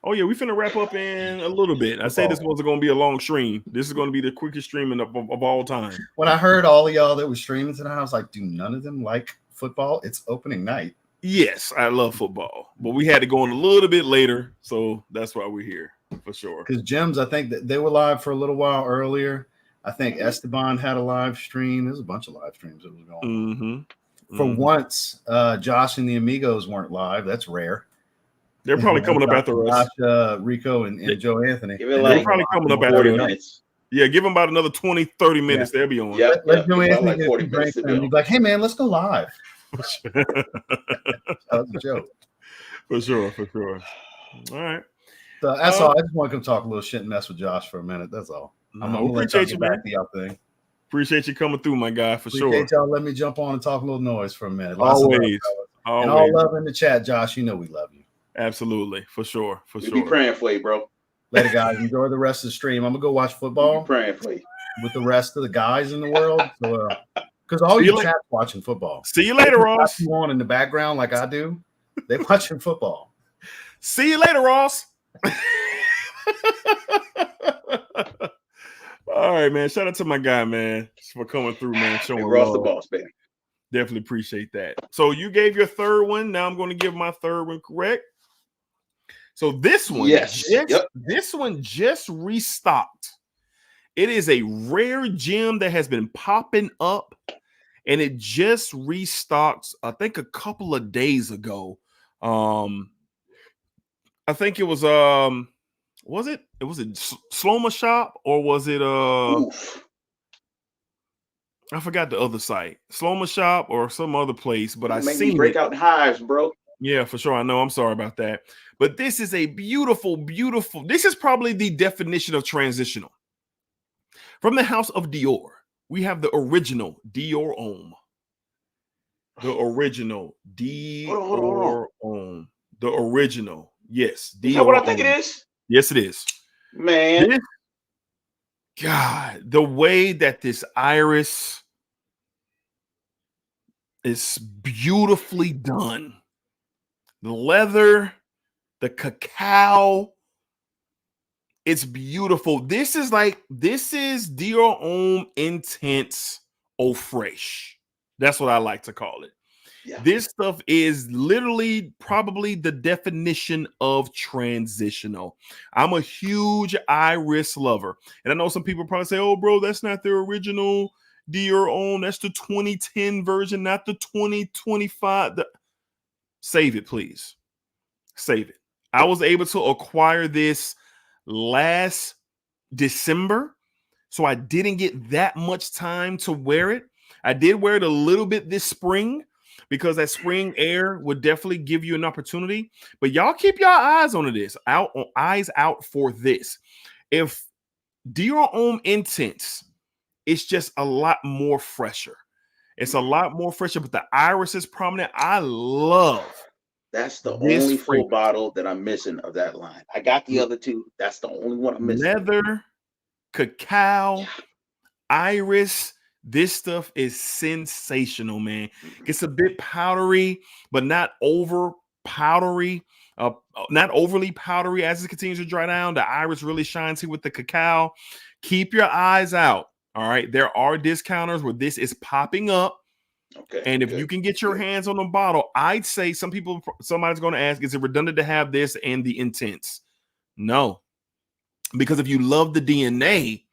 Oh yeah, we finna wrap up in a little bit. I said this wasn't gonna be a long stream. This is gonna be the quickest streaming of all time. When I heard all of y'all that was streaming tonight, I was like, do none of them like football? It's opening night. Yes, I love football, but we had to go on a little bit later, so that's why we're here for sure. Because Gems, I think that they were live for a little while earlier. I think Esteban had a live stream. There's a bunch of live streams that was going on. For once, Josh and the Amigos weren't live. That's rare. They're probably coming up after us. Josh, Rico, and Joe Anthony. They're probably coming up after us. Yeah, give them about another 20, 30 minutes. Yeah. They'll be on. Yeah, Let Joey about like Anthony 40 get a minutes few to drinks and be be like, hey man, let's go live. That was a joke. For sure. All right. So that's all. I just want to come talk a little shit and mess with Josh for a minute. That's all. I'm gonna let y'all get back to y'all thing. Appreciate you coming through, my guy, for sure. Appreciate y'all letting me jump on and talk a little noise for a minute. Always. And all love in the chat, Josh. You know we love you. Absolutely, for sure. We'll be praying for you, bro. Later, guys. Enjoy the rest of the stream. I'm gonna go watch football. We'll be praying for you with the rest of the guys in the world. So, because all you chat's watching football. See you later, Ross. You on in the background like I do. They watching football. See you later, Ross. All right, man. Shout out to my guy, man, for coming through, man. Showing Ross love. The boss, baby. Definitely appreciate that. So you gave your third one. Now I'm going to give my third one correct. So this one, this one just restocked. It is a rare gem that has been popping up, and it just restocked, I think, a couple of days ago. I think it was it Sloma Shop, or was it I forgot the other site, Sloma Shop or some other place, but I seen break out in hives, bro. Yeah, for sure. I know. I'm sorry about that. But this is a beautiful, this is probably the definition of transitional. From the house of Dior, we have the original Dior Homme. The original Dior Homme. The original. Yes. Is that what I think it is? Yes, it is. Man. God, the way that this iris is beautifully done. The leather, the cacao, it's beautiful. This is Dior Homme Intense Eau Fraiche. That's what I like to call it. Yeah. This stuff is literally probably the definition of transitional. I'm a huge iris lover. And I know some people probably say, oh, bro, that's not the original Dior Homme. That's the 2010 version, not the 2025. Save it, please. Save it. I was able to acquire this last December, so I didn't get that much time to wear it. I did wear it a little bit this spring, because that spring air would definitely give you an opportunity. But y'all keep your eyes on this, eyes out for this. If Dior Homme Intense, it's just a lot more fresher. It's a lot more fresher, but the iris is prominent. I love. That's the only full bottle that I'm missing of that line. I got the other two. That's the only one I'm missing. Leather, cacao, iris. This stuff is sensational, man. It's a bit powdery, but not over powdery. Not overly powdery. As it continues to dry down, the iris really shines here with the cacao. Keep your eyes out. All right. There are discounters where this is popping up. Okay. And if you can get your hands on a bottle, I'd say somebody's going to ask, is it redundant to have this and the Intense? No. Because if you love the DNA,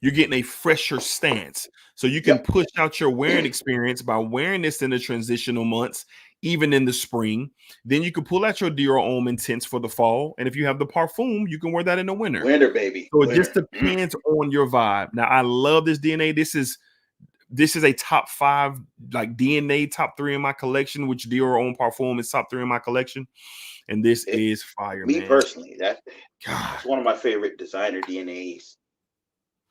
you're getting a fresher stance. So you can push out your wearing experience by wearing this in the transitional months, even in the spring. Then you can pull out your Dior Homme Intense for the fall. And if you have the Parfum, you can wear that in the winter. Winter, baby. So it just depends on your vibe. Now, I love this DNA. This is a top 5, like DNA top 3 in my collection, which Dior Homme Parfum is top 3 in my collection. And this is fire, me man. Personally, that's one of my favorite designer DNAs.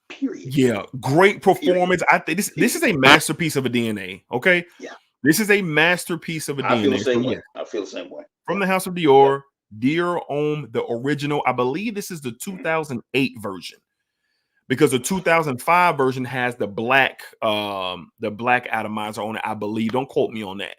Period. Yeah, great performance. I think this is a masterpiece of a DNA. Okay. Yeah. This is a masterpiece of a DNA. I feel the same way. I feel the same way. From the house of Dior, Dior Homme, the original. I believe this is the 2008 version, because the 2005 version has the black atomizer on it. I believe. Don't quote me on that.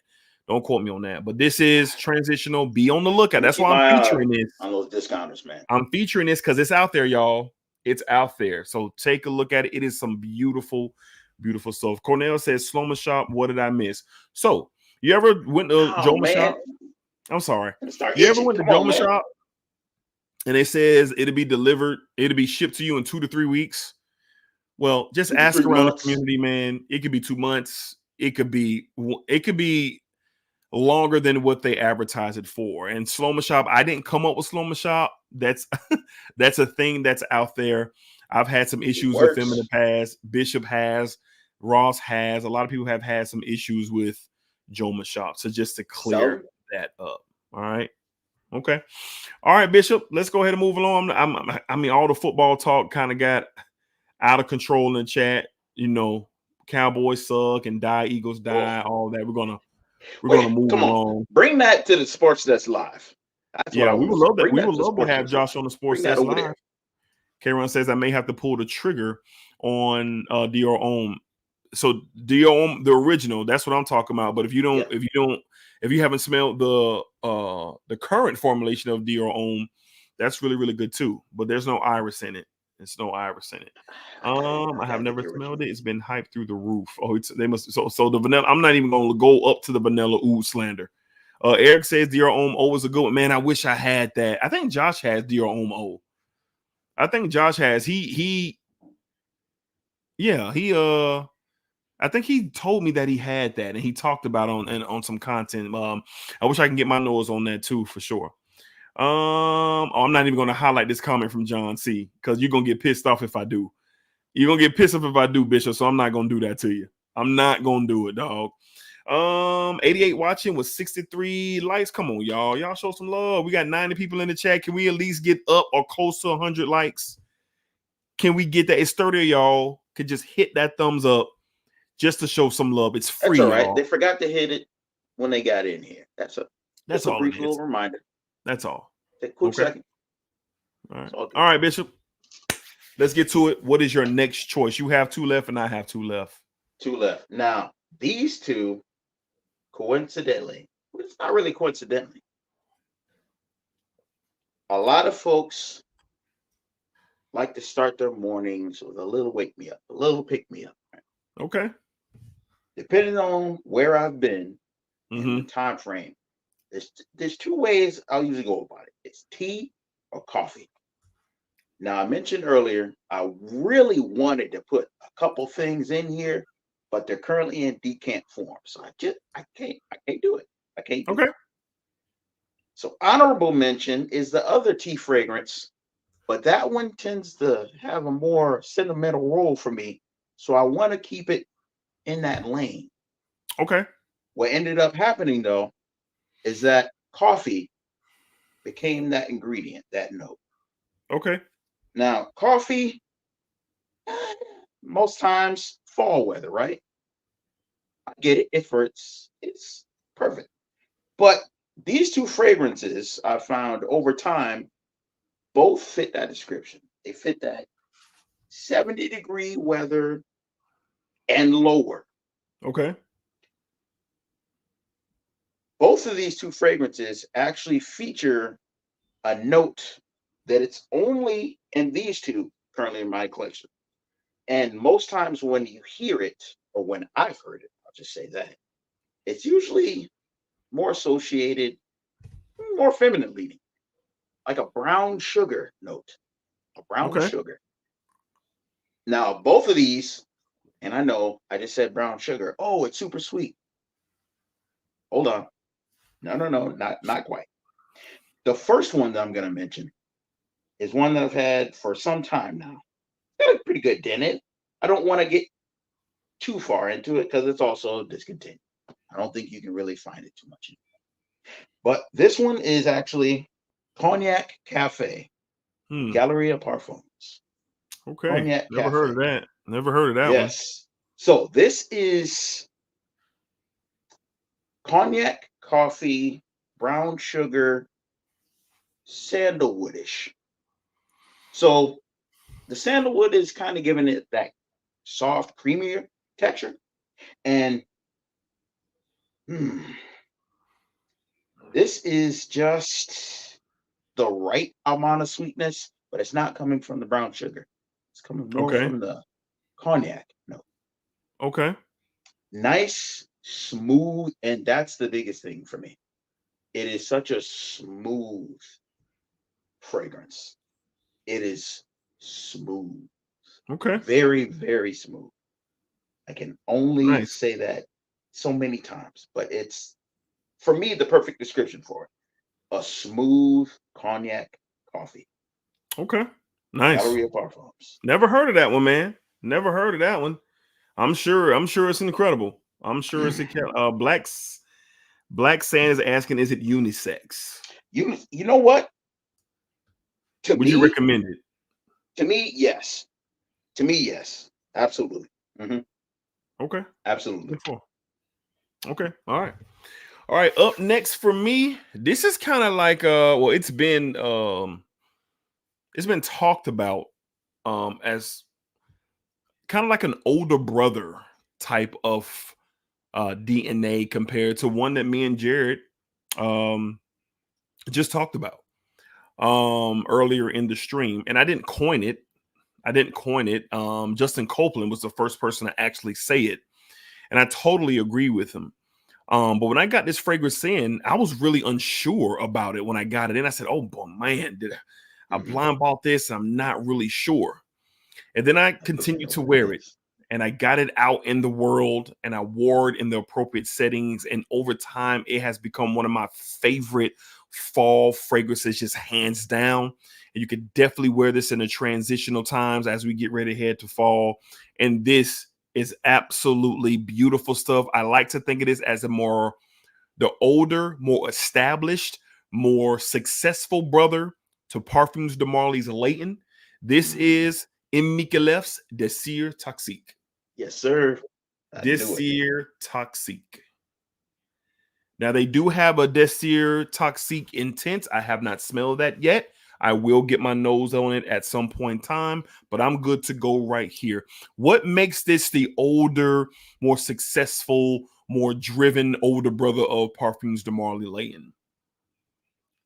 Don't quote me on that. But this is transitional. Be on the lookout. That's why I'm featuring this on those discounters, man. I'm featuring this because it's out there, y'all. It's out there. So take a look at it. It is some beautiful, beautiful stuff. Cornell says, Sloma Shop, what did I miss? So you ever went to Joma Shop? I'm sorry. You ever went to Joma Shop and it says it'll be delivered, it'll be shipped to you in 2 to 3 weeks? Well, just ask around the community, man. It could be 2 months. It could be longer than what they advertise it for. And Sloma Shop, I didn't come up with Sloma Shop. That's a thing that's out there. I've had some issues with them in the past. Bishop has, Ross has. A lot of people have had some issues with Joe Machop. So just to clear that up. All right. Okay. All right, Bishop. Let's go ahead and move along. I mean, all the football talk kind of got out of control in the chat. You know, Cowboys suck and die, Eagles die, all that. We're gonna move along. Bring that to the Sports That's Live. That's we would love that. We would love to have Josh on the Sports That's Live. K-Ron says I may have to pull the trigger on DR Ohm. So DR Ohm, the original, that's what I'm talking about. But if you haven't smelled the current formulation of DR Ohm, that's really, really good too. But there's no iris in it. There's no iris in it. I have never smelled it. It's been hyped through the roof. Oh, they must. So the vanilla. I'm not even going to go up to the vanilla oud slander. Eric says DR Ohm O is a good one. Man, I wish I had that. I think Josh has DR Ohm O. I think Josh has. I think he told me that he had that, and he talked about on some content. I wish I can get my nose on that too for sure. I'm not even going to highlight this comment from John C. because you're gonna get pissed off if I do. You're gonna get pissed off if I do, Bishop. So I'm not gonna do that to you. I'm not gonna do it, dog. 88 watching with 63 likes. Come on, y'all. Y'all show some love. We got 90 people in the chat. Can we at least get up or close to 100 likes? Can we get that? It's 30 of y'all. Could just hit that thumbs up just to show some love. It's free. That's all right. Y'all. They forgot to hit it when they got in here. That's a brief little reminder. That's all. Take a quick second. All right. All right, Bishop. Let's get to it. What is your next choice? You have 2 left, and I have 2 left. 2 left. Now, these 2, coincidentally, but it's not really coincidentally. A lot of folks like to start their mornings with a little wake me up, a little pick me up. Right? Okay. Depending on where I've been in the time frame, there's 2 ways I'll usually go about it. It's tea or coffee. Now, I mentioned earlier, I really wanted to put a couple things in here, but they're currently in decant form. So I can't do it. I can't do it. So honorable mention is the other tea fragrance, but that one tends to have a more sentimental role for me. So I want to keep it in that lane. Okay. What ended up happening though, is that coffee became that ingredient, that note. Okay. Now, coffee, most times fall weather, right? I get it. It's perfect. But these 2 fragrances I found over time both fit that description. They fit that 70-degree weather and lower. Okay. Both of these 2 fragrances actually feature a note that it's only in these 2 currently in my collection. And most times when you hear it, or when I've heard it, I'll just say that, it's usually more associated, more feminine leaning, like a brown sugar note, a brown sugar. Now, both of these, and I know I just said brown sugar. Oh, it's super sweet. Hold on. No, not quite. The first one that I'm going to mention is one that I've had for some time now. It's got a pretty good dent in it. I don't want to get too far into it because it's also discontinued. I don't think you can really find it too much. But this one is actually Cognac Cafe, Galleria Parfums. Okay. Cognac Never Cafe. Heard of that. Never heard of that one. Yes. So this is cognac, coffee, brown sugar, sandalwoodish. So the sandalwood is kind of giving it that soft, creamier texture. And this is just the right amount of sweetness, but it's not coming from the brown sugar. It's coming more from the cognac note. Okay. Nice, smooth, and that's the biggest thing for me. It is such a smooth fragrance. It is smooth. Okay. Very, very smooth. I can only say that so many times, but it's, for me, the perfect description for it. A smooth cognac coffee. Okay. Nice. Galleria Parfums. Never heard of that one, man. Never heard of that one. I'm sure it's incredible. I'm sure it's Black Sand is asking, is it unisex? You know what? Would you recommend it? To me, yes. To me, yes. Absolutely. Okay. Absolutely. Okay. All right. Up next for me, this is kind of like well, it's been talked about as kind of like an older brother type of DNA compared to one that me and Jared just talked about earlier in the stream. And I didn't coin it. Justin Copeland was the first person to actually say it. And I totally agree with him. But when I got this fragrance in, I was really unsure about it when I got it in. I said, oh, boy, man, did I blind bought this? I'm not really sure. And then I continued to wear it. And I got it out in the world and I wore it in the appropriate settings. And over time, it has become one of my favorite fall fragrances, just hands down. And you could definitely wear this in the transitional times as we get ready to head to fall. And this is absolutely beautiful stuff. I like to think of this as the older, more established, more successful brother to Parfums de Marly's Layton. This is M. Micallef's Désir Toxique. Yes, sir. Désir Toxique. Now, they do have a Désir Toxique Intense. I have not smelled that yet. I will get my nose on it at some point in time, but I'm good to go right here. What makes this the older, more successful, more driven older brother of Parfums de Marly Layton?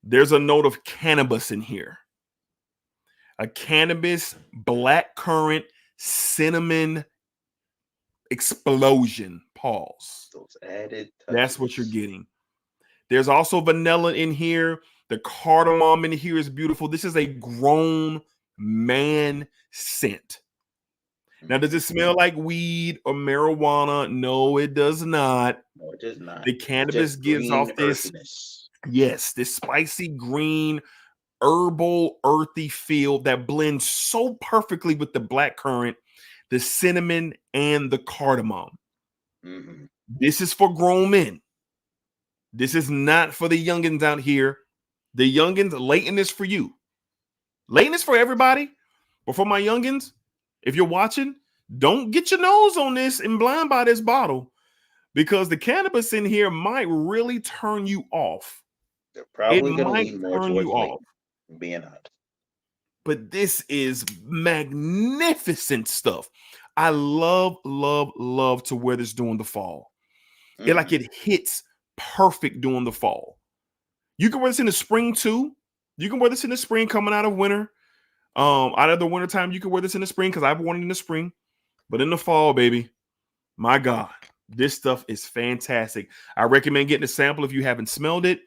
There's a note of cannabis in here. A cannabis, blackcurrant, cinnamon explosion. Pause. Those added touches. That's what you're getting. There's also vanilla in here. The cardamom in here is beautiful. This is a grown man scent. Now, does it smell like weed or marijuana? No, it does not. No, it does not. The cannabis gives off this, yes, this spicy green, herbal, earthy feel that blends so perfectly with the blackcurrant, the cinnamon, and the cardamom. This is for grown men. This is not for the youngins out here. The youngins, Layton is for you. Layton is for everybody. But for my youngins, if you're watching, don't get your nose on this and blind buy this bottle because the cannabis in here might really turn you off. They're probably going to lean more towards you off. Being honest. But this is magnificent stuff. I love to wear this during the fall. It hits perfect during the fall. You can wear this in the spring too. You can wear this in the spring coming out of winter. Out of the winter time, you can wear this in the spring because I've worn it in the spring. But in the fall, baby, my God, this stuff is fantastic. I recommend getting a sample if you haven't smelled it.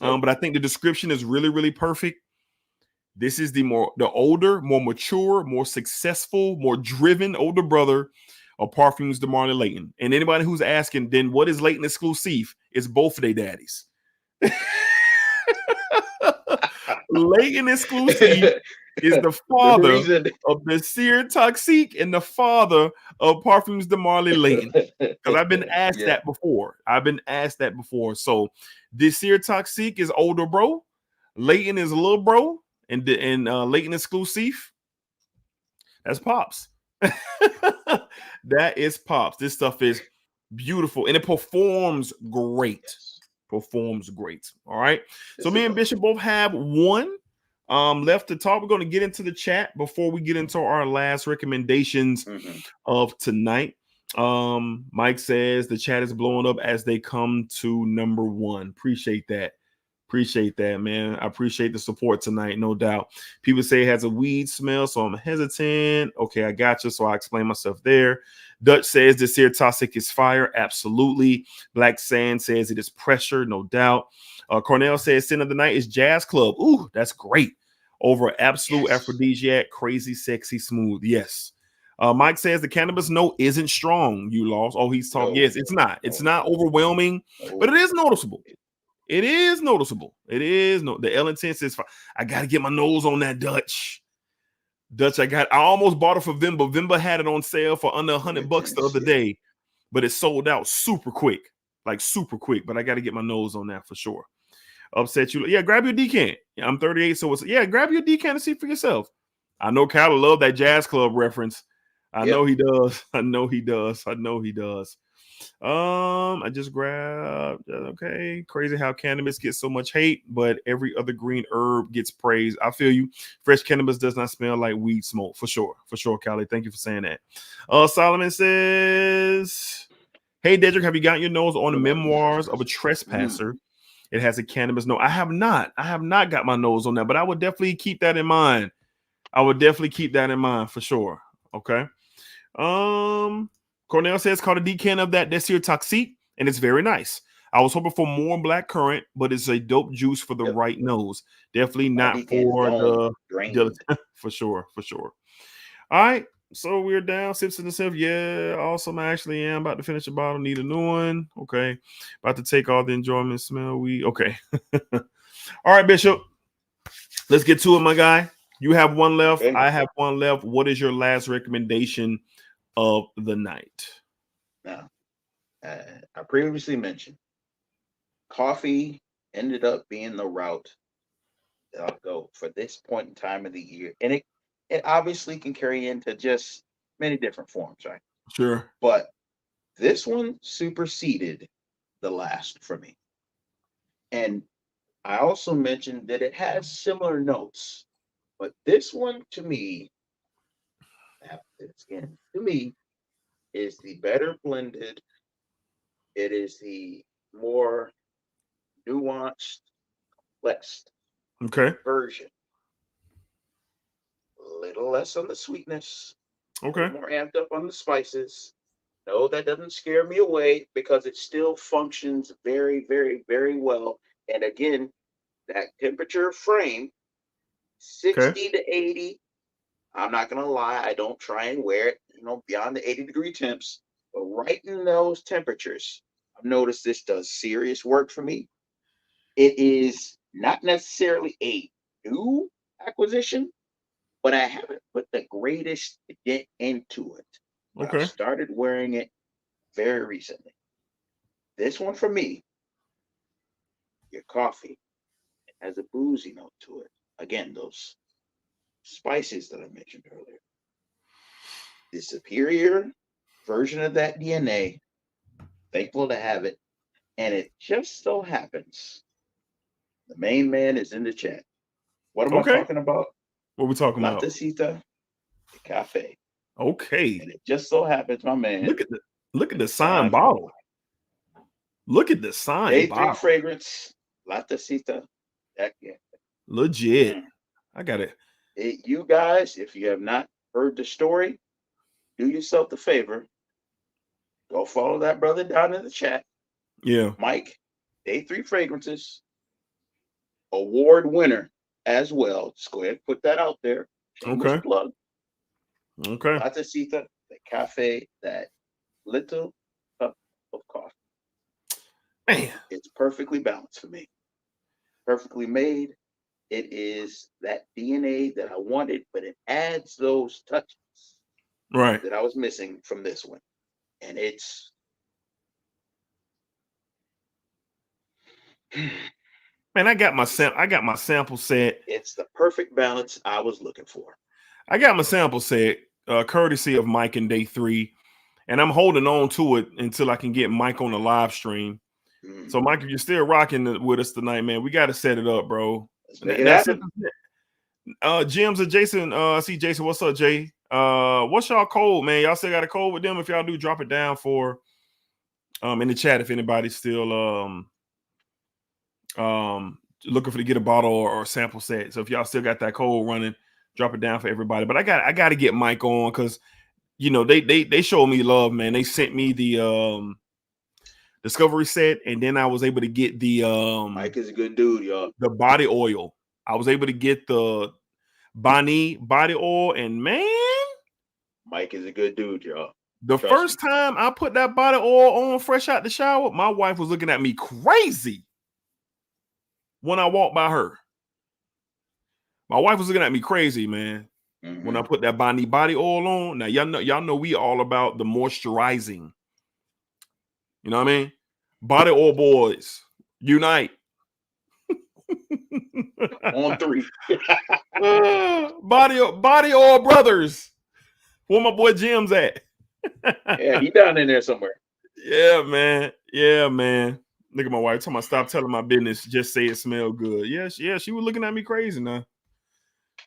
But I think the description is really, really perfect. This is the older, more mature, more successful, more driven older brother of Parfums de Marly Layton. And anybody who's asking, then what is Layton exclusive? It's both of their daddies. Layton exclusive is the father of Désir Toxique and the father of Parfums de Marly Layton. Because I've been asked that before. So Désir Toxique is older bro. Layton is little bro. And Layton exclusive. That's Pops. That is Pops. This stuff is beautiful. And it performs great. Performs great. All right. So me and Bishop both have one left to talk. We're going to get into the chat before we get into our last recommendations of tonight. Mike says the chat is blowing up as they come to number one. Appreciate that. Appreciate that, man. I appreciate the support tonight, no doubt. People say it has a weed smell, so I'm hesitant. Okay, I got you. So I explain myself there. Dutch says Désir Toxique is fire. Absolutely. Black Sand says it is pressure, no doubt. Cornell says Sin of the Night is Jazz Club. Ooh, that's great. Over Absolute Aphrodisiac, crazy, sexy, smooth. Yes. Mike says the cannabis note isn't strong. You lost. Oh, he's talking. Yes, it's not. It's not overwhelming, but it is noticeable. It is noticeable. The L intense is fine. I got to get my nose on that Dutch. Dutch, I almost bought it for Vimba. Vimba had it on sale for under $100 the other day, but it sold out super quick, like super quick. But I got to get my nose on that for sure. Upset you? Yeah, grab your decant. Yeah, I'm 38, so grab your decant and see for yourself. I know Kyle love that Jazz Club reference. I know he does. I know he does. I just grabbed. Okay, crazy how cannabis gets so much hate, but every other green herb gets praise. I feel you. Fresh cannabis does not smell like weed smoke, for sure, Callie. Thank you for saying that. Solomon says, "Hey, Dedrick, have you got your nose on the Memoirs of a Trespasser? It has a cannabis note. I have not got my nose on that, but I would definitely keep that in mind. For sure. Okay. Cornell says, called a decant of that this year Toxique, and it's very nice. I was hoping for more black currant, but it's a dope juice for the right nose. Definitely not for the for sure. All right. So we're down. Sips in the sip. Yeah, awesome. I actually am about to finish a bottle. Need a new one. Okay. About to take all the enjoyment. Smell weed. Okay. All right, Bishop. Let's get to it, my guy. You have one left. Okay. I have one left. What is your last recommendation of the night? Now, I previously mentioned coffee ended up being the route that I'll go for this point in time of the year. And it obviously can carry into just many different forms, right? Sure. But this one superseded the last for me. And I also mentioned that it has similar notes, but this one to me, is the better blended. It is the more nuanced, complex version. A little less on the sweetness. Okay. More amped up on the spices. No, that doesn't scare me away because it still functions very, very, very well. And again, that temperature frame, 60 to 80. I'm not going to lie. I don't try and wear it, beyond the 80-degree temps. But right in those temperatures, I've noticed this does serious work for me. It is not necessarily a new acquisition, but I haven't put the greatest dent into it. But I started wearing it very recently. This one for me, your coffee, it has a boozy note to it. Again, those spices that I mentioned earlier. The superior version of that DNA, thankful to have it. And it just so happens the main man is in the chat. What am I talking about? What are we talking about? La Tacita de Cafe. Okay. And it just so happens, my man. Look at the signed bottle. Look at the signed bottle. Day 3 fragrance, La Tacita. Legit. I got it. You guys, if you have not heard the story, do yourself the favor. Go follow that brother down in the chat. Yeah. Mike, Day 3 fragrances. Award winner as well. Just go ahead and put that out there. Shameless plug. Okay. La Tacita, the cafe, that little cup of coffee. Man. It's perfectly balanced for me. Perfectly made. It is that DNA that I wanted, but it adds those touches that I was missing from this one. And it's man, I got my sample set. It's the perfect balance I was looking for. I got my sample set, courtesy of Mike in Day 3, and I'm holding on to it until I can get Mike on the live stream. So, Mike, if you're still rocking with us tonight, man, we got to set it up, bro. That's it. Jim's and Jason. I see Jason. What's up, Jay? What's y'all code, man? Y'all still got a code with them? If y'all do, drop it down for in the chat if anybody's still looking for to get a bottle or sample set. So if y'all still got that code running, drop it down for everybody. But I got to get Mike on because they showed me love, man. They sent me the Discovery set, and then I was able to get the Mike is a good dude, y'all. The body oil. I was able to get the Bonnie body oil, and man, Mike is a good dude, y'all. The first time I put that body oil on fresh out the shower, my wife was looking at me crazy when I walked by her. My wife was looking at me crazy, man. When I put that body oil on, now y'all know we all about the moisturizing. You know what I mean? Body oil boys, unite. On 3. Body oil brothers. Where my boy Jim's at? Yeah, he down in there somewhere. Yeah, man. Yeah, man. Look at my wife. Talking about stop telling my business. Just say it smell good. Yeah, she was looking at me crazy now.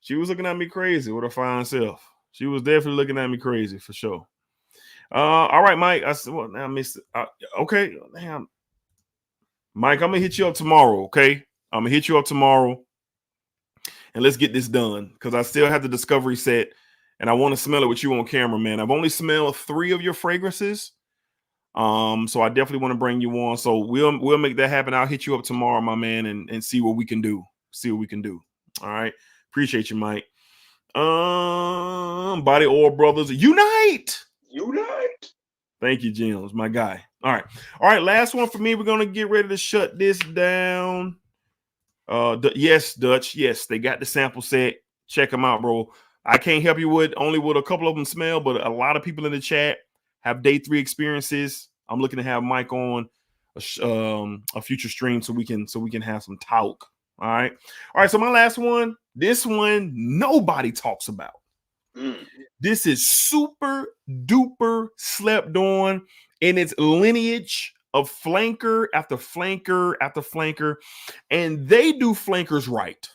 She was looking at me crazy with her fine self. She was definitely looking at me crazy for sure. All right, Mike. I said, well, now I missed it. Okay, damn. Mike, I'm gonna hit you up tomorrow. Okay, I'm gonna hit you up tomorrow, and let's get this done because I still have the discovery set, and I want to smell it with you on camera, man. I've only smelled 3 of your fragrances. So I definitely want to bring you on. So we'll make that happen. I'll hit you up tomorrow, my man, and see what we can do. See what we can do. All right. Appreciate you, Mike. Body Oil Brothers, unite. Thank you, James, my guy. All right. Last one for me. We're gonna get ready to shut this down. Yes, Dutch. Yes, they got the sample set. Check them out, bro. I can't help you with a couple of them smell, but a lot of people in the chat have day 3 experiences. I'm looking to have Mike on a future stream so we can have some talk. All right. So my last one. This one nobody talks about. This is super duper slept on in its lineage of flanker after flanker after flanker, and they do flankers right.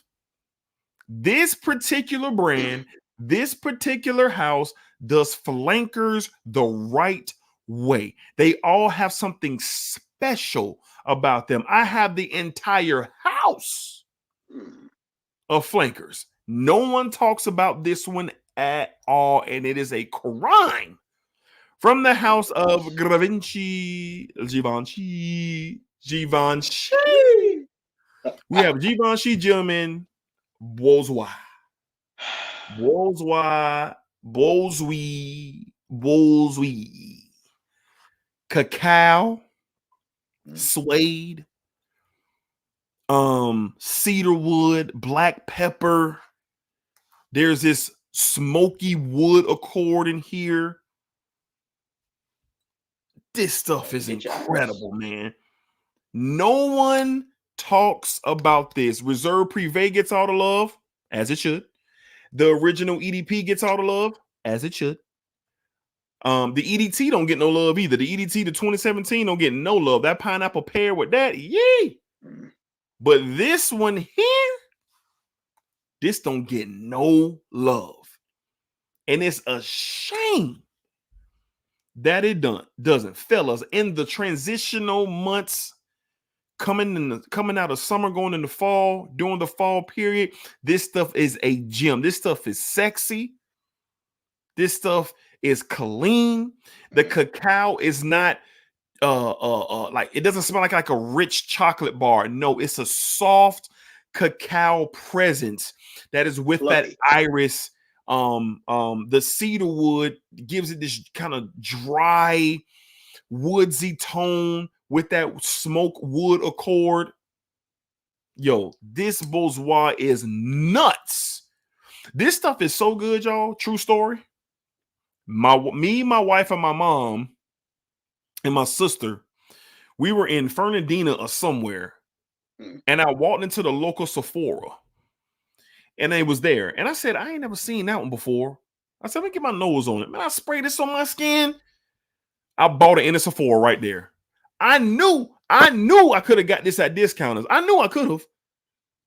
This particular brand, this particular house does flankers the right way. They all have something special about them. I have the entire house of flankers. No one talks about this one at all, and it is a crime. From the house of Givenchy. We have Givenchy gentlemen, Bourgeois. Cacao, suede, cedarwood, black pepper. There's this smoky wood accord in here. This stuff is incredible, man. No one talks about this. Reserve Privé gets all the love, as it should. The original EDP gets all the love, as it should. The EDT don't get no love either. The EDT to 2017 don't get no love. That pineapple pear with that, yay. But this one here, this don't get no love. And it's a shame that it doesn't. Fellas, in the transitional months coming out of summer, going into fall, during the fall period, this stuff is a gem. This stuff is sexy. This stuff is clean. The cacao is not like, it doesn't smell like a rich chocolate bar. No, it's a soft cacao presence that is with that iris. The cedarwood gives it this kind of dry, woodsy tone with that smoke wood accord. Yo, this Bourgeois is nuts. This stuff is so good, y'all. True story. My wife, and my mom, and my sister, we were in Fernandina or somewhere, and I walked into the local Sephora, and it was there. And I said, I ain't never seen that one before. I said, let me get my nose on it. Man, I sprayed this on my skin. I bought it in the Sephora right there. I knew I could have got this at discounters. I knew I could have,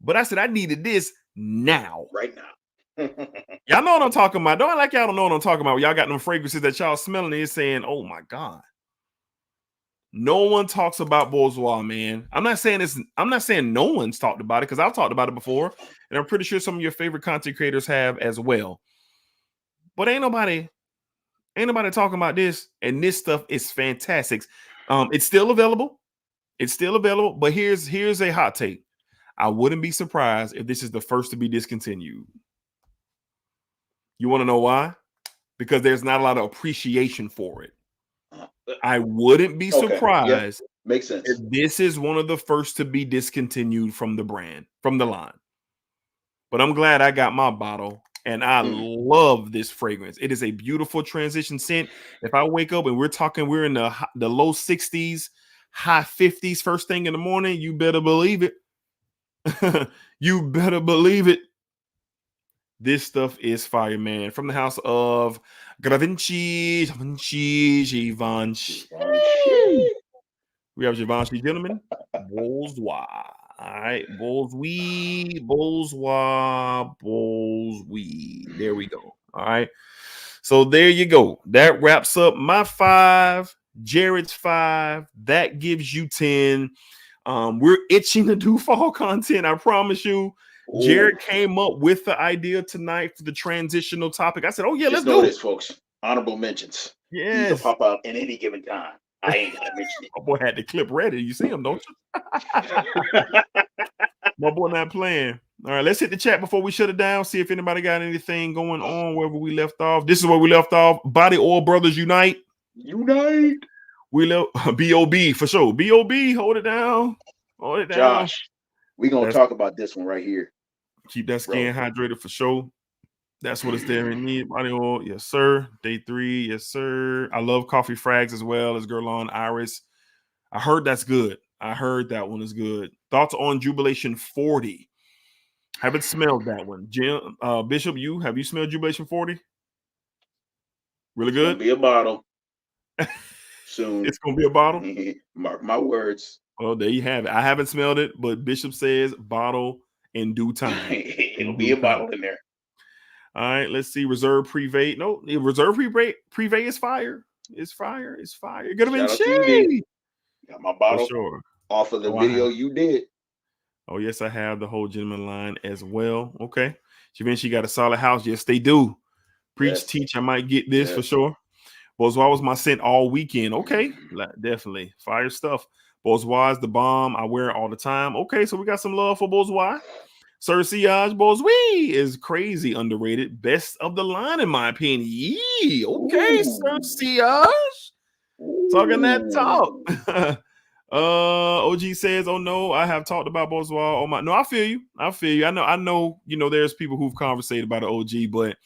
but I said I needed this now. Right now. Y'all know what I'm talking about. Don't act like y'all don't know what I'm talking about. Y'all got them fragrances that y'all smelling and saying, oh my God. No one talks about Bourgeois, man. I'm not saying no one's talked about it, because I've talked about it before, and I'm pretty sure some of your favorite content creators have as well. But ain't nobody talking about this, and this stuff is fantastic. It's still available. But here's a hot take. I wouldn't be surprised if this is the first to be discontinued. You want to know why? Because there's not a lot of appreciation for it. I wouldn't be surprised. Yep. Makes sense. If this is one of the first to be discontinued from the brand, from the line. But I'm glad I got my bottle And I love this fragrance. It is a beautiful transition scent. If I wake up and we're in the low 60s, high 50s first thing in the morning, you better believe it. You better believe it. This stuff is fire, man. From the house of Givenchy. We have Givenchy, gentlemen. Bourgeois. All right. Bourgeois. There we go. All right. So there you go. That wraps up my 5. Jared's 5. That gives you 10. We're itching to do fall content. I promise you. Ooh. Jared came up with the idea tonight for the transitional topic. I said, "Oh yeah, let's do this, folks. Honorable mentions. Yeah, these will pop out at any given time. I ain't gonna mention it." My boy had the clip ready. You see him, don't you? My boy not playing. All right, let's hit the chat before we shut it down. See if anybody got anything going on wherever we left off. This is where we left off. Body Oil Brothers Unite. Unite. We left B.O.B. for sure. B.O.B. Hold it down. Hold it down. Josh, we're going to talk about this one right here. Keep that skin hydrated for sure. That's what it's there in need. Body oil, yes, sir. Day 3, yes, sir. I love coffee frags as well as Guerlain Iris. I heard that's good. I heard that one is good. Thoughts on Jubilation 40? Haven't smelled that one. Jim, Bishop, have you smelled Jubilation 40? Really good? It's gonna be a bottle soon. It's gonna be a bottle. Mark my words. Well, there you have it. I haven't smelled it, but Bishop says bottle in due time. It'll be a bottle in there. All right, let's see. Reserve Privé. No, Reserve Privé is fire. It's fire. It's fire. It could have been shady. Got my bottle for sure. Off of the video you did. Oh, yes, I have the whole gentleman line as well. Okay. Givenchy got a solid house. Yes, they do. Preach, teach. I might get this for sure. Bourgeois was my scent all weekend. Okay. Definitely. Fire stuff. Bourgeois is the bomb. I wear it all the time. Okay, so we got some love for Bourgeois. Sir Siage Bourgeois is crazy underrated. Best of the line, in my opinion. Yee. Okay, Sir Siage. Talking that talk. OG says, "Oh no, I have talked about Bourgeois. Oh my, no, I feel you. I know. You know, there's people who've conversated about the OG, but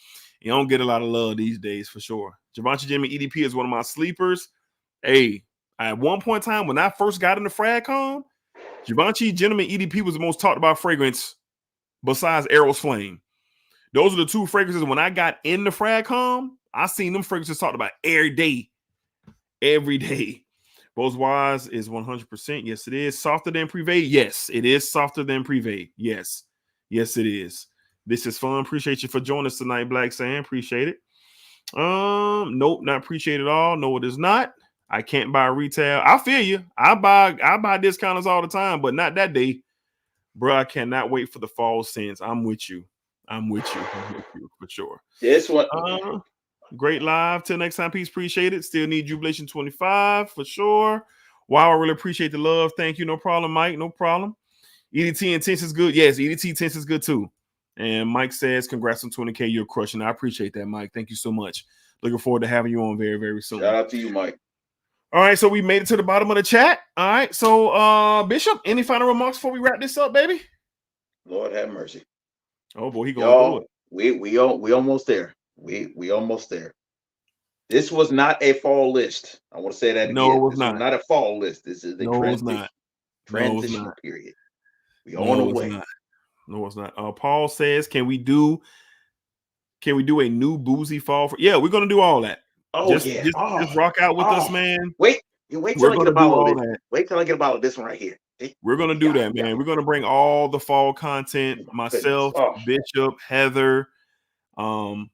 you don't get a lot of love these days for sure. Givenchy Jimmy EDP is one of my sleepers. Hey, at one point in time when I first got into FragCon, Givenchy Gentleman EDP was the most talked about fragrance besides Eros Flame. Those are the 2 fragrances when I got into FragCon. I seen them fragrances talked about every day. Bourgeois is 100%. Yes, it is. Softer than Privé. Yes, it is softer than Privé. Yes, it is. This is fun. Appreciate you for joining us tonight, Black Sam. Appreciate it. Nope, not appreciate it all. No, it is not. I can't buy retail. I feel you. I buy discounters all the time, but not that day. Bro, I cannot wait for the fall scents. I'm with you for sure. This one. Great live. Till next time, peace. Appreciate it. Still need Jubilation 25 for sure. Wow, I really appreciate the love. Thank you. No problem, Mike. No problem. EDT Intense is good. Yes, EDT Intense is good too. And Mike says, congrats on 20K. You're crushing. I appreciate that, Mike. Thank you so much. Looking forward to having you on very, very soon. Shout out to you, Mike. All right, so we made it to the bottom of the chat. All right, so Bishop, any final remarks before we wrap this up, baby? Lord have mercy. Oh boy, he going through it. We almost there. We almost there. This was not a fall list. I want to say that again. No, it was this not. Was not a fall list. This is a transitional period. We on the way. No, it's not. Paul says, can we do a new boozy fall? Yeah, we're gonna do all that. Oh, just rock out with us, man. Wait till I get a bottle of this. Wait till I get a bottle of this one right here. We're gonna do that, man. We're gonna bring all the fall content. Myself, Bishop, Heather, all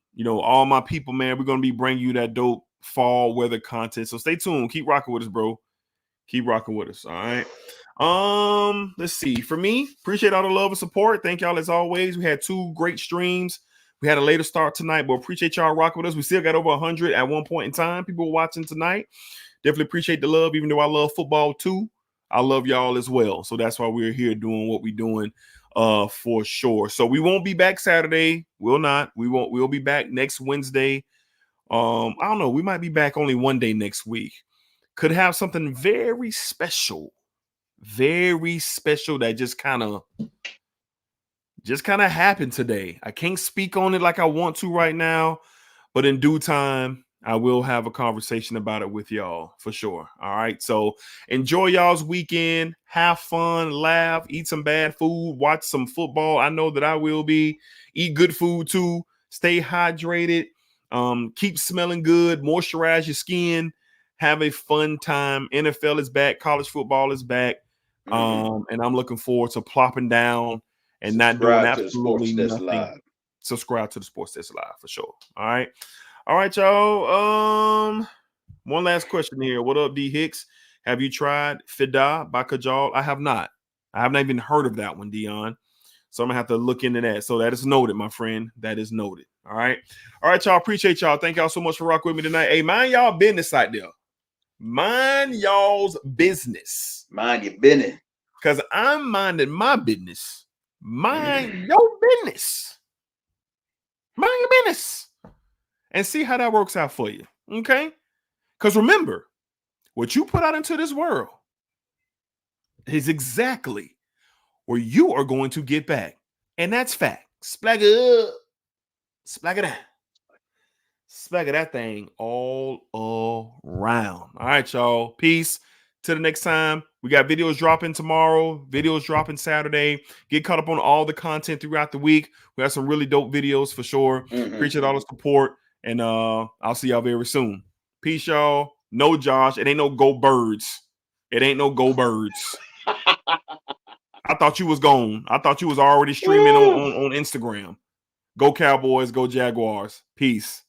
my people, man. We're gonna be bringing you that dope fall weather content. So stay tuned. Keep rocking with us, bro. Keep rocking with us. All right. Let's see. For me, appreciate all the love and support. Thank y'all as always. We had 2 great streams. We had a later start tonight, but appreciate y'all rocking with us. We still got over 100 at one point in time. People watching tonight. Definitely appreciate the love, even though I love football too. I love y'all as well. So that's why we're here doing what we're doing for sure. So we won't be back Saturday. We'll be back next Wednesday. I don't know. We might be back only one day next week. Could have something very special that just kind of just kind of happened today. I can't speak on it like I want to right now, but in due time, I will have a conversation about it with y'all for sure. All right. So enjoy y'all's weekend. Have fun, laugh, eat some bad food, watch some football. I know that I will be. Eat good food too. Stay hydrated. Keep smelling good. Moisturize your skin. Have a fun time. NFL is back. College football is back. And I'm looking forward to plopping down and not doing absolutely nothing. Subscribe to the Sports Desk Live for sure. All right. All right, y'all. One last question here. What up, D Hicks? Have you tried Fida by Kajal? I have not. I have not even heard of that one, Dion. So I'm gonna have to look into that. So that is noted, my friend. That is noted. All right. All right, y'all. Appreciate y'all. Thank y'all so much for rocking with me tonight. Hey, mind y'all business out there. Mind y'all's business. Mind your business. Because I'm minding my business. Mind your business. Mind your business. And see how that works out for you. Okay? Because remember, what you put out into this world is exactly where you are going to get back. And that's fact. Splag it up. Splag it out. Splag that thing all around. All right, y'all. Peace. Till the next time. We got videos dropping tomorrow. Videos dropping Saturday. Get caught up on all the content throughout the week. We got some really dope videos for sure. Appreciate all the support. And I'll see y'all very soon. Peace, y'all. No Josh. It ain't no Go Birds. It ain't no Go Birds. I thought you was gone. I thought you was already streaming on Instagram. Go Cowboys. Go Jaguars. Peace.